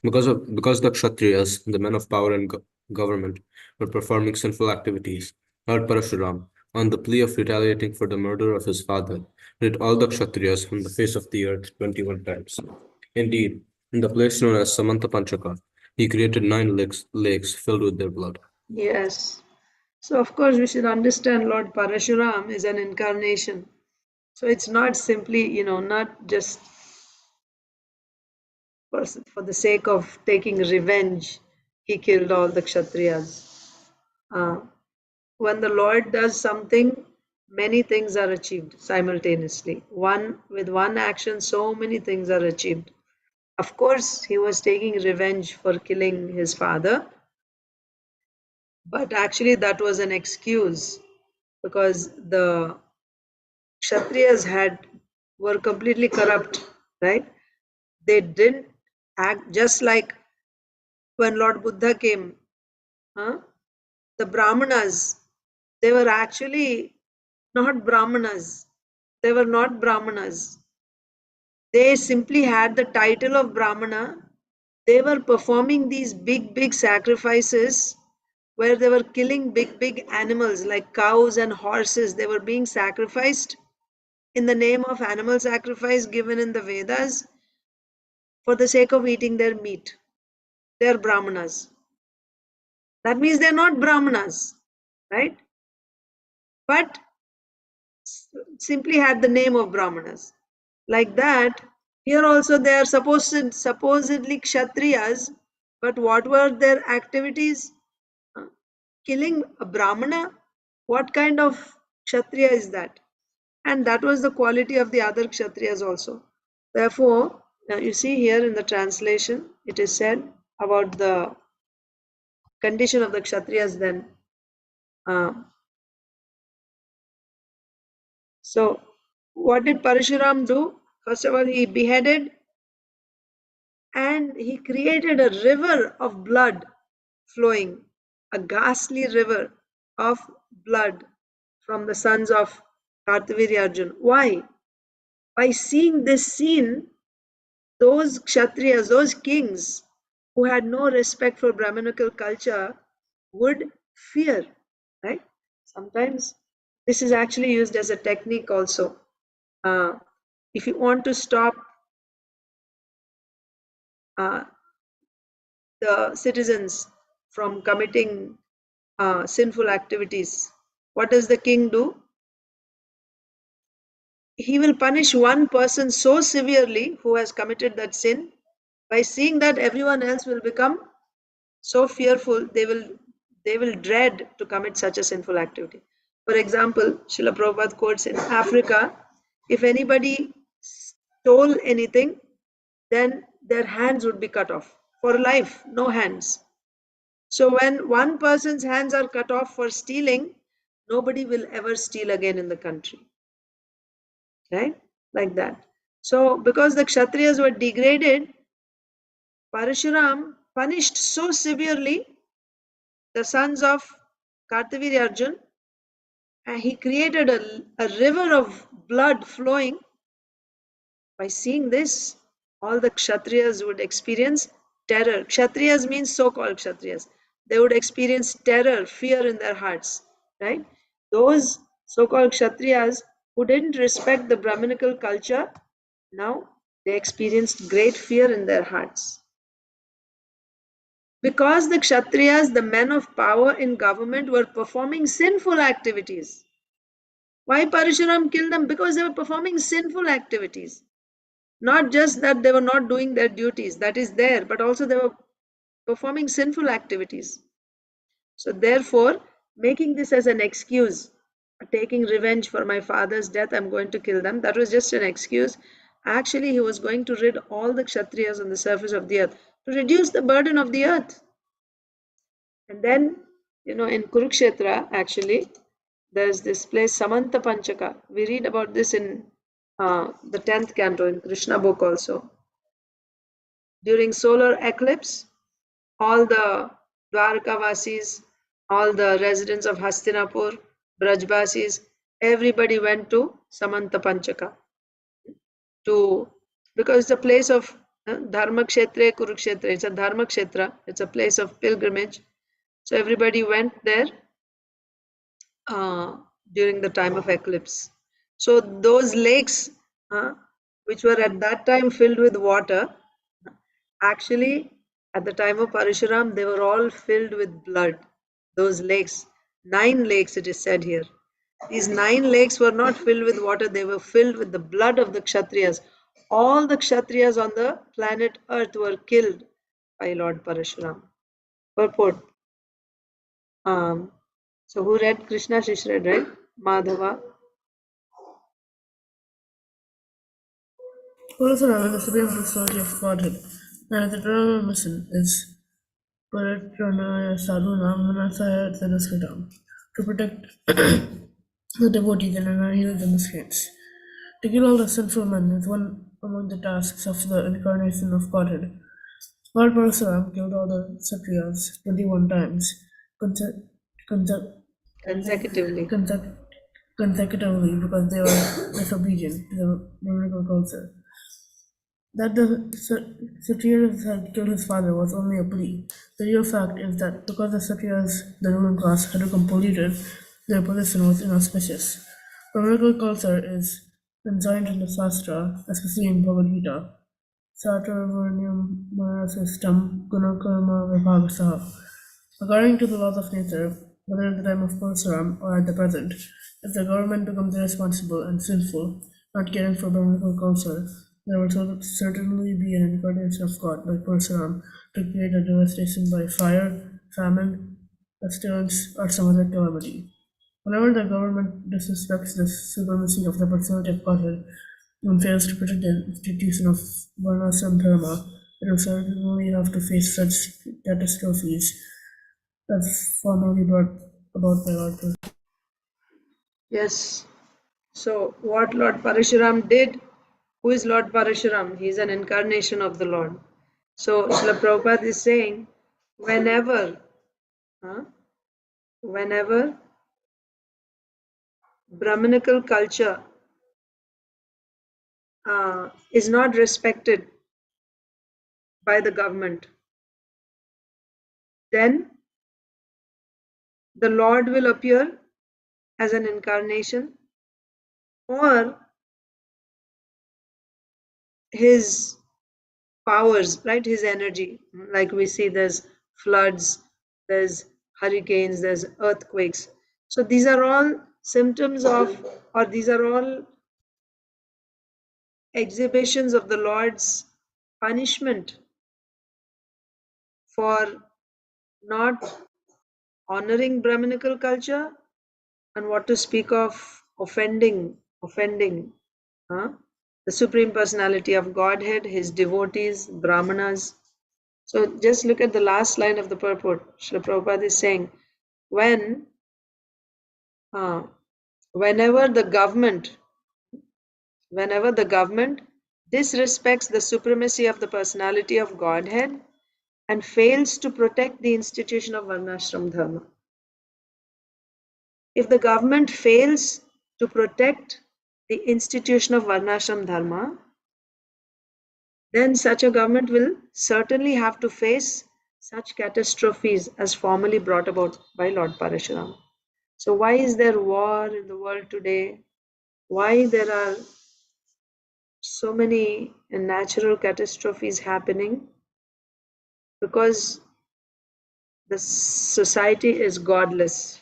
Because the Kshatriyas, the men of power and government, were performing sinful activities, Lord Parashuram, on the plea of retaliating for the murder of his father, rid all the Kshatriyas from the face of the earth 21 times. Indeed, in the place known as Samanta Panchaka, he created 9 lakes filled with their blood. Yes. So of course we should understand Lord Parashuram is an incarnation. So it's not simply, not just for the sake of taking revenge, he killed all the Kshatriyas. When the Lord does something, many things are achieved simultaneously. With one action, so many things are achieved. Of course, he was taking revenge for killing his father, but actually that was an excuse because the Kshatriyas were completely corrupt, right? They didn't act just like when Lord Buddha came. The Brahmanas, they were actually not Brahmanas. They were not Brahmanas. They simply had the title of Brahmana. They were performing these big, big sacrifices where they were killing big animals like cows and horses. They were being sacrificed in the name of animal sacrifice given in the Vedas for the sake of eating their meat. They are Brahmanas. That means they're not Brahmanas, right? But simply had the name of Brahmanas. Like that, here also they are supposedly Kshatriyas, but what were their activities? Killing a Brahmana? What kind of Kshatriya is that? And that was the quality of the other Kshatriyas also. Therefore, you see here in the translation, it is said about the condition of the Kshatriyas then. So, what did Parashuram do? First of all, he beheaded and he created a river of blood flowing, a ghastly river of blood from the sons of Kartavirya Arjun. Why? By seeing this scene, those Kshatriyas, those kings who had no respect for Brahminical culture would fear, right? Sometimes this is actually used as a technique also. If you want to stop the citizens from committing sinful activities, what does the king do? He will punish one person so severely who has committed that sin. By seeing that, everyone else will become so fearful, they will dread to commit such a sinful activity. For example, Srila Prabhupada quotes, in Africa, if anybody stole anything, then their hands would be cut off for life, no hands. So when one person's hands are cut off for stealing, nobody will ever steal again in the country, right? Like that. So because the Kshatriyas were degraded, Parashuram punished so severely the sons of Kartavirya Arjun, and he created a river of blood flowing. By seeing this, all the Kshatriyas would experience terror. Kshatriyas means so-called Kshatriyas. They would experience terror, fear in their hearts, right? Those so-called Kshatriyas who didn't respect the Brahminical culture, now they experienced great fear in their hearts. Because the Kshatriyas, the men of power in government, were performing sinful activities. Why Parashuram killed them? Because they were performing sinful activities. Not just that they were not doing their duties, that is there, but also they were performing sinful activities. So therefore, making this as an excuse, taking revenge for my father's death, I'm going to kill them, that was just an excuse. Actually, he was going to rid all the Kshatriyas on the surface of the earth, to reduce the burden of the earth. And then, in Kurukshetra, actually, there's this place, Samanta Panchaka. We read about this in the 10th canto in Krishna book also. During solar eclipse, all the Dwarkavasis, all the residents of Hastinapur, Brajbasis, everybody went to Samanta Panchaka because it's a place of Dharma Kshetra, Kurukshetra. It's a Dharma Kshetra. It's a place of pilgrimage. So everybody went there during the time of eclipse. So those lakes, which were at that time filled with water, actually at the time of Parashuram, they were all filled with blood. Those lakes, 9 lakes it is said here. These 9 lakes were not filled with water, they were filled with the blood of the Kshatriyas. All the Kshatriyas on the planet Earth were killed by Lord Parashuram. Purport. So who read? Krishna Shish read, right? Madhava. Parashuram is the supreme personality of Godhead, and the eternal mission is Paritranaya Sadhunam Manasaya Tadaskritam, to protect the devotees and annihilate the miscreants. To kill all the sinful men is one among the tasks of the incarnation of Godhead. Lord Parashuram killed all the Kshatriyas 21 times Consecutively. consecutively because they were disobedient to the Brahminical culture. That the Satyrs had killed his father was only a plea. The real fact is that because the Satyrs, the ruling class, had become polluted, their position was inauspicious. Political culture is enjoined in the Shastra, especially in Bhagavad Gita. Saturvarnyam Manasistam Gunakarma Vibhagasaha. According to the laws of nature, whether at the time of Parasuram or at the present, if the government becomes irresponsible and sinful, not caring for Brahmanical culture, there will certainly be an incarnation of God like Parasuram to create a devastation by fire, famine, pestilence, or some other calamity. Whenever the government disrespects the supremacy of the personality of Godhead and fails to protect the institution of Varnashram Dharma, it will certainly have to face such catastrophes as formerly brought about by Lord Krishna. Yes. So what Lord Parashuram did, who is Lord Parashuram? He is an incarnation of the Lord. So Srila Prabhupada is saying, whenever Brahmanical culture is not respected by the government, then the Lord will appear as an incarnation, or his powers, right? His energy. Like we see there's floods, there's hurricanes, there's earthquakes. So these are all symptoms of, or these are all exhibitions of the Lord's punishment for not honoring Brahminical culture, and what to speak of offending the Supreme Personality of Godhead, his devotees, Brahmanas. So just look at the last line of the purport. Srila Prabhupada is saying, whenever the government disrespects the supremacy of the personality of Godhead and fails to protect the institution of Varnashram Dharma. If the government fails to protect the institution of Varnashram Dharma, then such a government will certainly have to face such catastrophes as formerly brought about by Lord Parashuram. So why is there war in the world today? Why there are so many natural catastrophes happening? Because the society is godless,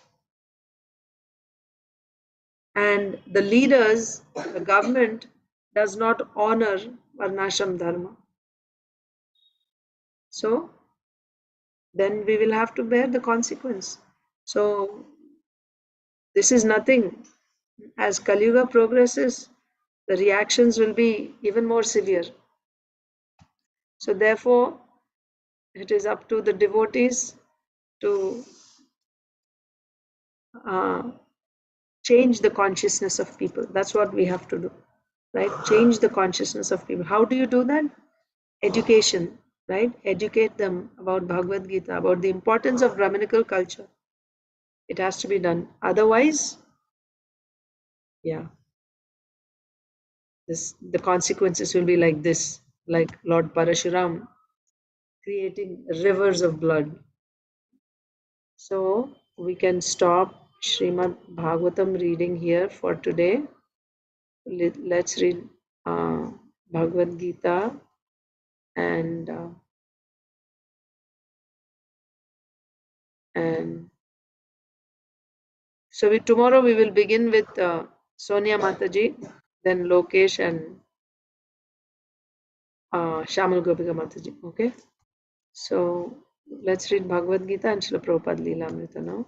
and the leaders, the government, does not honor Varnashram Dharma. So then we will have to bear the consequence. So this is nothing. As Kali Yuga progresses, the reactions will be even more severe. So therefore, it is up to the devotees to change the consciousness of people. That's what we have to do, right? Change the consciousness of people. How do you do that? Education, right? Educate them about Bhagavad Gita, about the importance of Brahminical culture. It has to be done. Otherwise, the consequences will be like this, like Lord Parashuram creating rivers of blood. So we can stop Srimad Bhagavatam reading here for today. Let's read Bhagavad Gita, and so tomorrow we will begin with Sonia Mataji, then Lokesh, and Shamal Gopika Mataji. Okay, so let's read Bhagavad Gita and Srila Prabhupada Leela Amrita now.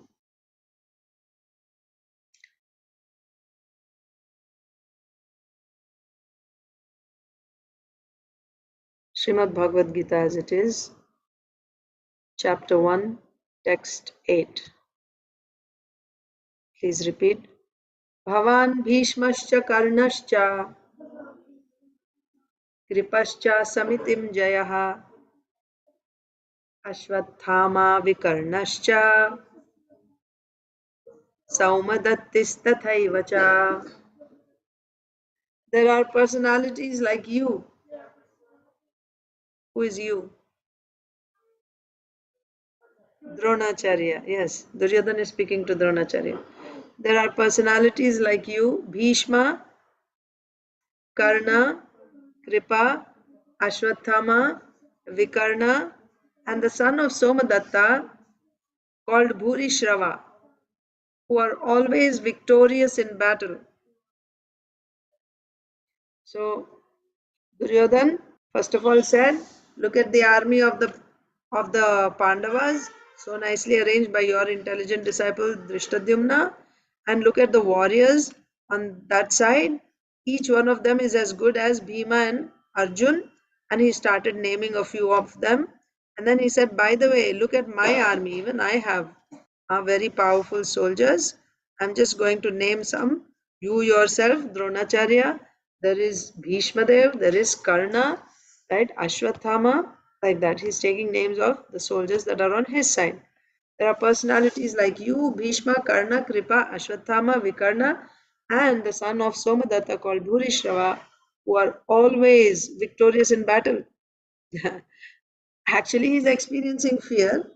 Srimad Bhagavad Gita as it is, chapter 1, text 8. Please repeat. Bhavan Bhishmascha Karnascha Kripascha Samitim Jayaha Ashwathama Vikarnascha Saumadattistathaivacha. There are personalities like you Who is you? Dronacharya. Yes, Duryodhana is speaking to Dronacharya. There are personalities like you, Bhishma, Karna, Kripa, Ashwathama, Vikarna, and the son of Somadatta called Bhurishrava, who are always victorious in battle. So Duryodhan first of all said, look at the army of the Pandavas, so nicely arranged by your intelligent disciple Drishtadyumna, and look at the warriors on that side. Each one of them is as good as Bhima and Arjun, and he started naming a few of them. And then he said, by the way, look at my army, even I have very powerful soldiers. I'm just going to name some. You yourself, Dronacharya, there is Bhishma Dev, there is Karna, right? Ashwathama, like that. He's taking names of the soldiers that are on his side. There are personalities like you, Bhishma, Karna, Kripa, Ashwathama, Vikarna, and the son of Somadatta called Bhurishrava, who are always victorious in battle. Actually, he's experiencing fear,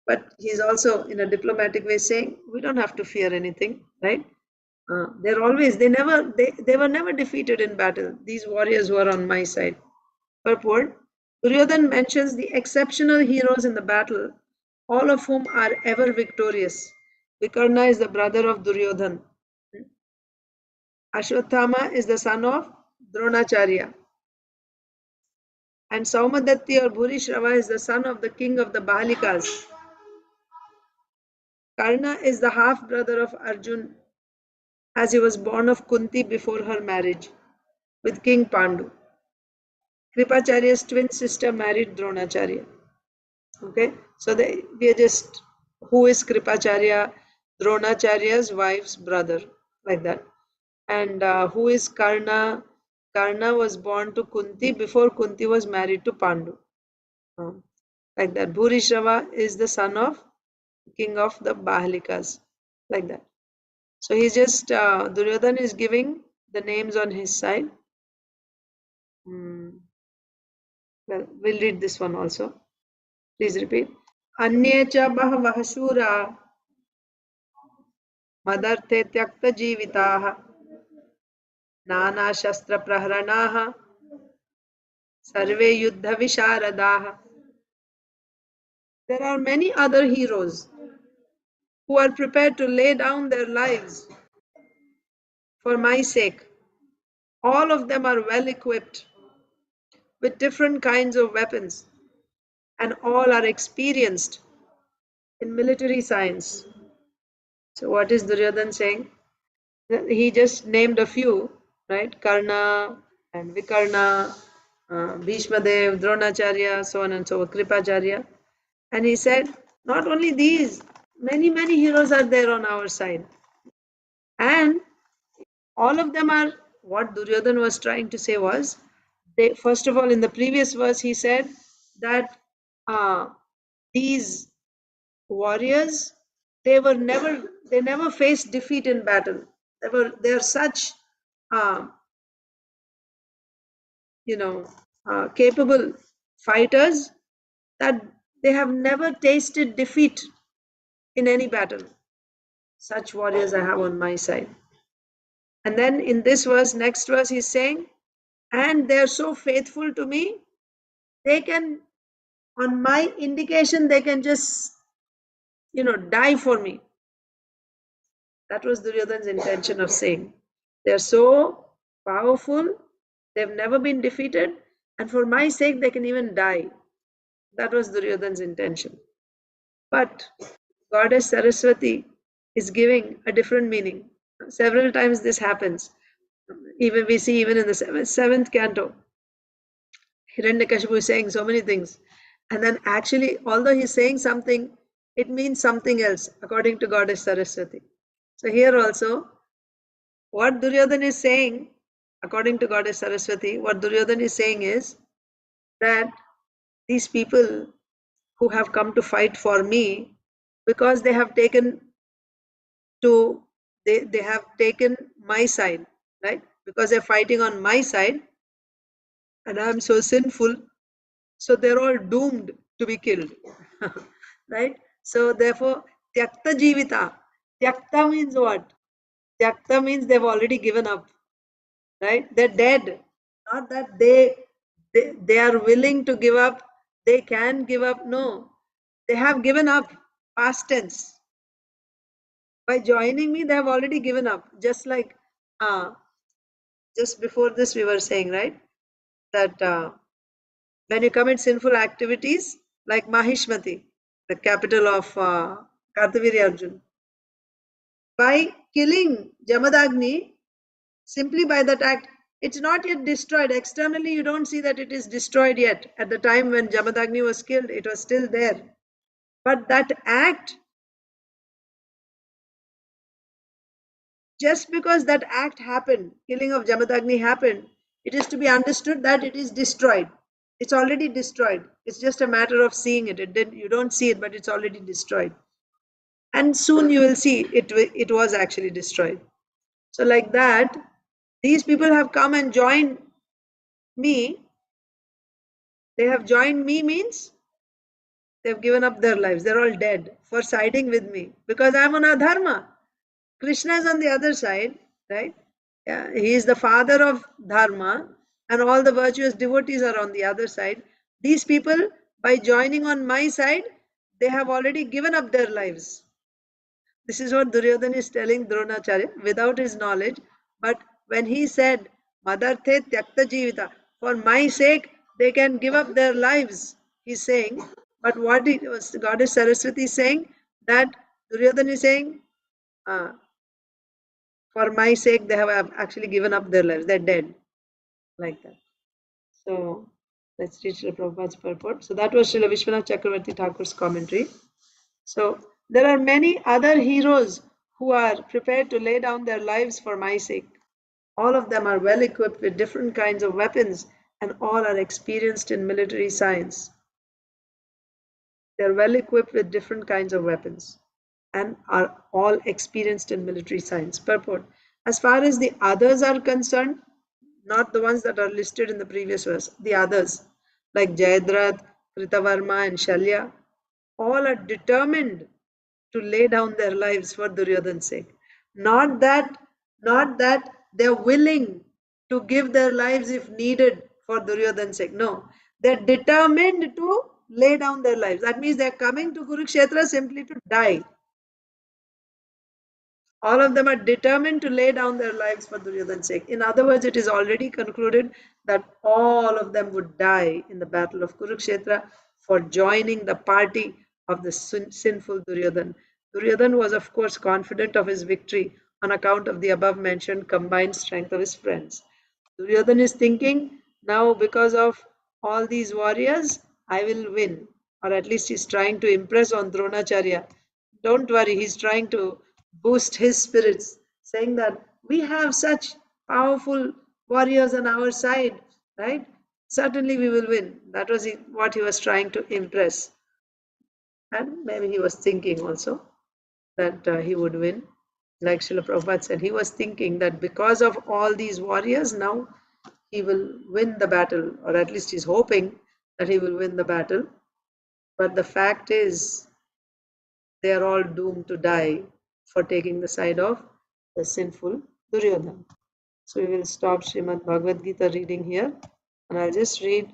but he's also in a diplomatic way saying we don't have to fear anything, right? They're always they were never defeated in battle, these warriors who are on my side. Purport: Duryodhan mentions the exceptional heroes in the battle, all of whom are ever victorious. Vikarna is the brother of Duryodhan. Ashwathama is the son of Dronacharya. And Saumadatti or Bhurishrava is the son of the king of the Bahalikas. Karna is the half brother of Arjun, as he was born of Kunti before her marriage with King Pandu. Kripacharya's twin sister married Dronacharya. Okay, so we are just, who is Kripacharya? Dronacharya's wife's brother, like that. And who is Karna? Karna was born to Kunti before Kunti was married to Pandu. Like that. Bhurishrava is the son of king of the Bahalikas, like that. So he's just, Duryodhan is giving the names on his side. Well, we'll read this one also. Please repeat. Anye cha bahvah shura madarte tyakta jivitaha nana shastra praharanaha sarve yuddha visharadaha. There are many other heroes who are prepared to lay down their lives for my sake. All of them are well equipped with different kinds of weapons, and all are experienced in military science. So what is Duryodhan saying? He just named a few, right? Karna and Vikarna, Bhishma Dev, Dronacharya, so on and so forth, Kripacharya. And he said, not only these, many, many heroes are there on our side. And all of them are, what Duryodhan was trying to say was, first of all, in the previous verse, he said that these warriors, they never faced defeat in battle. They are such capable fighters that they have never tasted defeat in any battle. Such warriors I have on my side. And then in this verse, next verse, he's saying, and they are so faithful to me, they can, on my indication, they can just die for me. That was Duryodhan's intention of saying, they're so powerful, they've never been defeated, and for my sake they can even die. That was Duryodhan's intention. But Goddess Saraswati is giving a different meaning. Several times this happens. Even we see even in the seventh canto, Hiranyakashipu is saying so many things. And then actually, although he's saying something, it means something else according to Goddess Saraswati. So here also, what Duryodhan is saying, according to Goddess Saraswati, what Duryodhan is saying is that these people who have come to fight for me, because they have taken my side, right? Because they're fighting on my side, and I'm so sinful, So they're all doomed to be killed. Right? So therefore, tyakta jivita. Tyakta means what? Tyakta means they've already given up. Right? They're dead. Not that they are willing to give up, they can give up. No. They have given up. Past tense. By joining me, they have already given up. Just like just before this we were saying, right? That when you commit sinful activities like Mahishmati, the capital of Kartaviri Arjun, by killing Jamadagni, simply by that act, it's not yet destroyed. Externally, you don't see that it is destroyed yet. At the time when Jamadagni was killed, it was still there. But that act, just because that act happened, killing of Jamadagni happened, it is to be understood that it is destroyed. It's already destroyed. It's just a matter of seeing it. You don't see it, but it's already destroyed. And soon you will see it was actually destroyed. So like that, these people have come and joined me. They have joined me means they've given up their lives. They're all dead for siding with me because I'm on adharma. Krishna is on the other side, right? Yeah, he is the father of dharma, and all the virtuous devotees are on the other side. These people, by joining on my side, they have already given up their lives. This is what Duryodhana is telling Dronacharya without his knowledge. But when he said, Madarthe tyakta jivita, for my sake, they can give up their lives, he's saying. But what Goddess Saraswati is saying, that Duryodhana is saying, for my sake, they have actually given up their lives. They're dead. Like that. So, let's read Srila Prabhupada's purport. So, that was Srila Vishwanath Chakravarti Thakur's commentary. So, there are many other heroes who are prepared to lay down their lives for my sake. All of them are well equipped with different kinds of weapons and all are experienced in military science. They are well equipped with different kinds of weapons and are all experienced in military science. Purport. As far as the others are concerned, not the ones that are listed in the previous verse, the others like Jayadratha, Kritavarma and Shalya, all are determined to lay down their lives for Duryodhana's sake. Not that they're willing to give their lives if needed for Duryodhana's sake. No, they're determined to lay down their lives. That means they're coming to Kurukshetra simply to die. All of them are determined to lay down their lives for Duryodhana's sake. In other words, it is already concluded that all of them would die in the battle of Kurukshetra for joining the party of the sinful Duryodhana. Duryodhana was, of course, confident of his victory on account of the above mentioned combined strength of his friends. Duryodhana is thinking, now because of all these warriors, I will win. Or at least he's trying to impress on Dronacharya. Don't worry, he's trying to boost his spirits, saying that we have such powerful warriors on our side, right? Certainly we will win. That was what he was trying to impress. And maybe he was thinking also that he would win. Like Srila Prabhupada said, he was thinking that because of all these warriors, now he will win the battle, or at least he's hoping that he will win the battle. But the fact is, they are all doomed to die for taking the side of the sinful Duryodhana. So we will stop Srimad Bhagavad Gita reading here, and I'll just read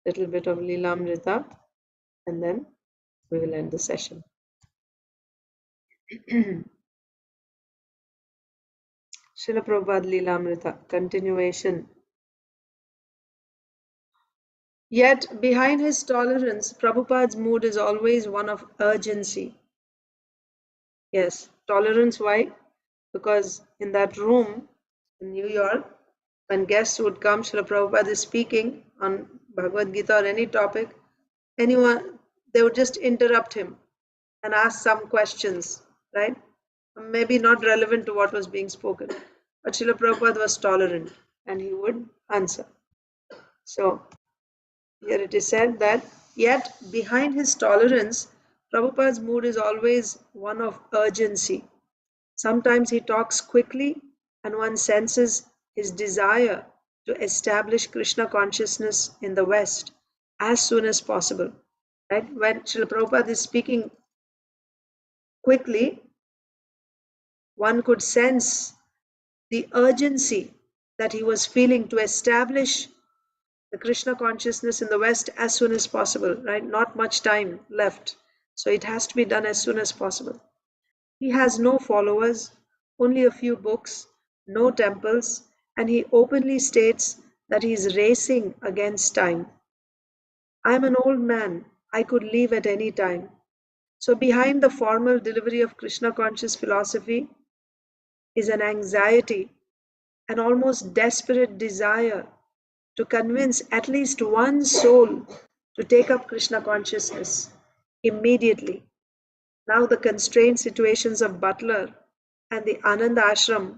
a little bit of Lilamrita, and then we will end the session. Srila Prabhupada Lilamrita, continuation. Yet behind his tolerance, Prabhupada's mood is always one of urgency. Yes, tolerance. Why? Because in that room in New York, when guests would come, Srila Prabhupada is speaking on Bhagavad Gita or any topic, anyone, they would just interrupt him and ask some questions, right? Maybe not relevant to what was being spoken. But Srila Prabhupada was tolerant and he would answer. So here it is said that, yet behind his tolerance, Prabhupada's mood is always one of urgency. Sometimes he talks quickly and one senses his desire to establish Krishna consciousness in the West as soon as possible. Right? When Srila Prabhupada is speaking quickly, one could sense the urgency that he was feeling to establish the Krishna consciousness in the West as soon as possible, right? Not much time left. So it has to be done as soon as possible. He has no followers, only a few books, no temples, and he openly states that he is racing against time. I am an old man. I could leave at any time. So behind the formal delivery of Krishna conscious philosophy is an anxiety, an almost desperate desire to convince at least one soul to take up Krishna consciousness immediately. Now the constrained situations of Butler and the Anand Ashram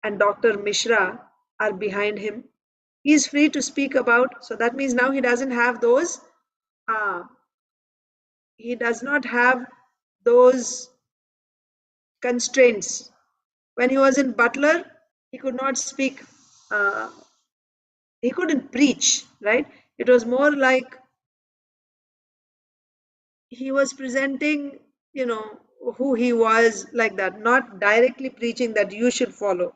and Dr. Mishra are behind him. He is free to speak about, so that means now he doesn't have those, he does not have those constraints. When he was in Butler, he could not speak, he couldn't preach, right? It was more like he was presenting, who he was, like that, not directly preaching that you should follow.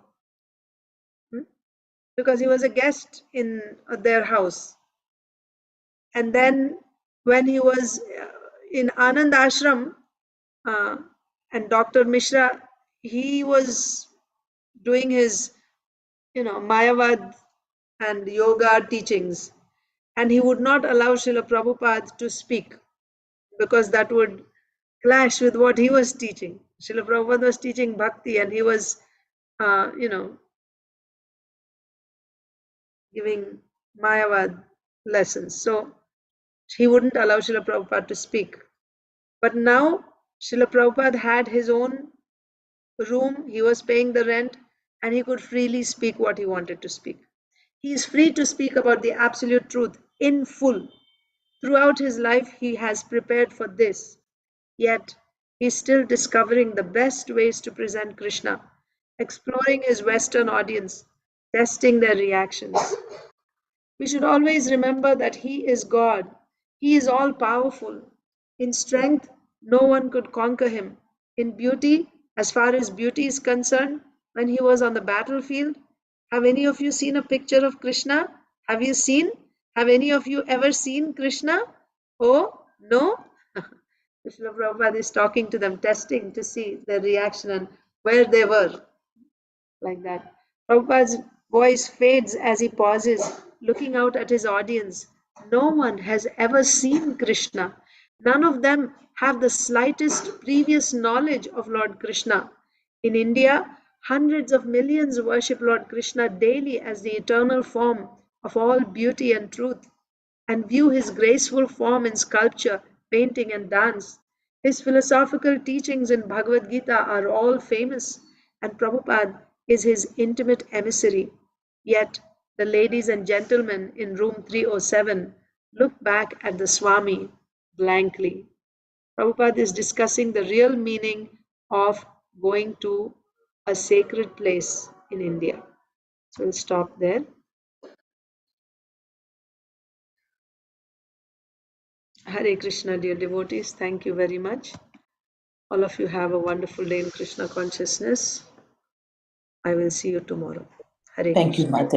Because he was a guest in their house. And then when he was in Anand Ashram, and Dr. Mishra, he was doing his, Mayavad and yoga teachings. And he would not allow Srila Prabhupada to speak because that would clash with what he was teaching. Srila Prabhupada was teaching bhakti and he was, giving Mayavad lessons. So he wouldn't allow Srila Prabhupada to speak. But now Srila Prabhupada had his own room, he was paying the rent, and he could freely speak what he wanted to speak. He is free to speak about the absolute truth in full. Throughout his life, he has prepared for this. Yet, he is still discovering the best ways to present Krishna, exploring his Western audience, testing their reactions. We should always remember that He is God. He is all powerful. In strength, no one could conquer Him. In beauty, as far as beauty is concerned, when He was on the battlefield, have any of you seen a picture of Krishna? Have any of you ever seen Krishna? Oh, no? Krishna Prabhupada is talking to them, testing to see their reaction and where they were. Like that. Prabhupada's voice fades as he pauses, looking out at his audience. No one has ever seen Krishna. None of them have the slightest previous knowledge of Lord Krishna. In India, hundreds of millions worship Lord Krishna daily as the eternal form of all beauty and truth, and view his graceful form in sculpture, painting, and dance. His philosophical teachings in Bhagavad Gita are all famous, and Prabhupada is his intimate emissary. Yet, the ladies and gentlemen in room 307 look back at the Swami blankly. Prabhupada is discussing the real meaning of going to a sacred place in India. So we'll stop there. Hare Krishna, dear devotees, thank you very much. All of you have a wonderful day in Krishna consciousness. I will see you tomorrow. Hare Thank Krishna. you, Mata.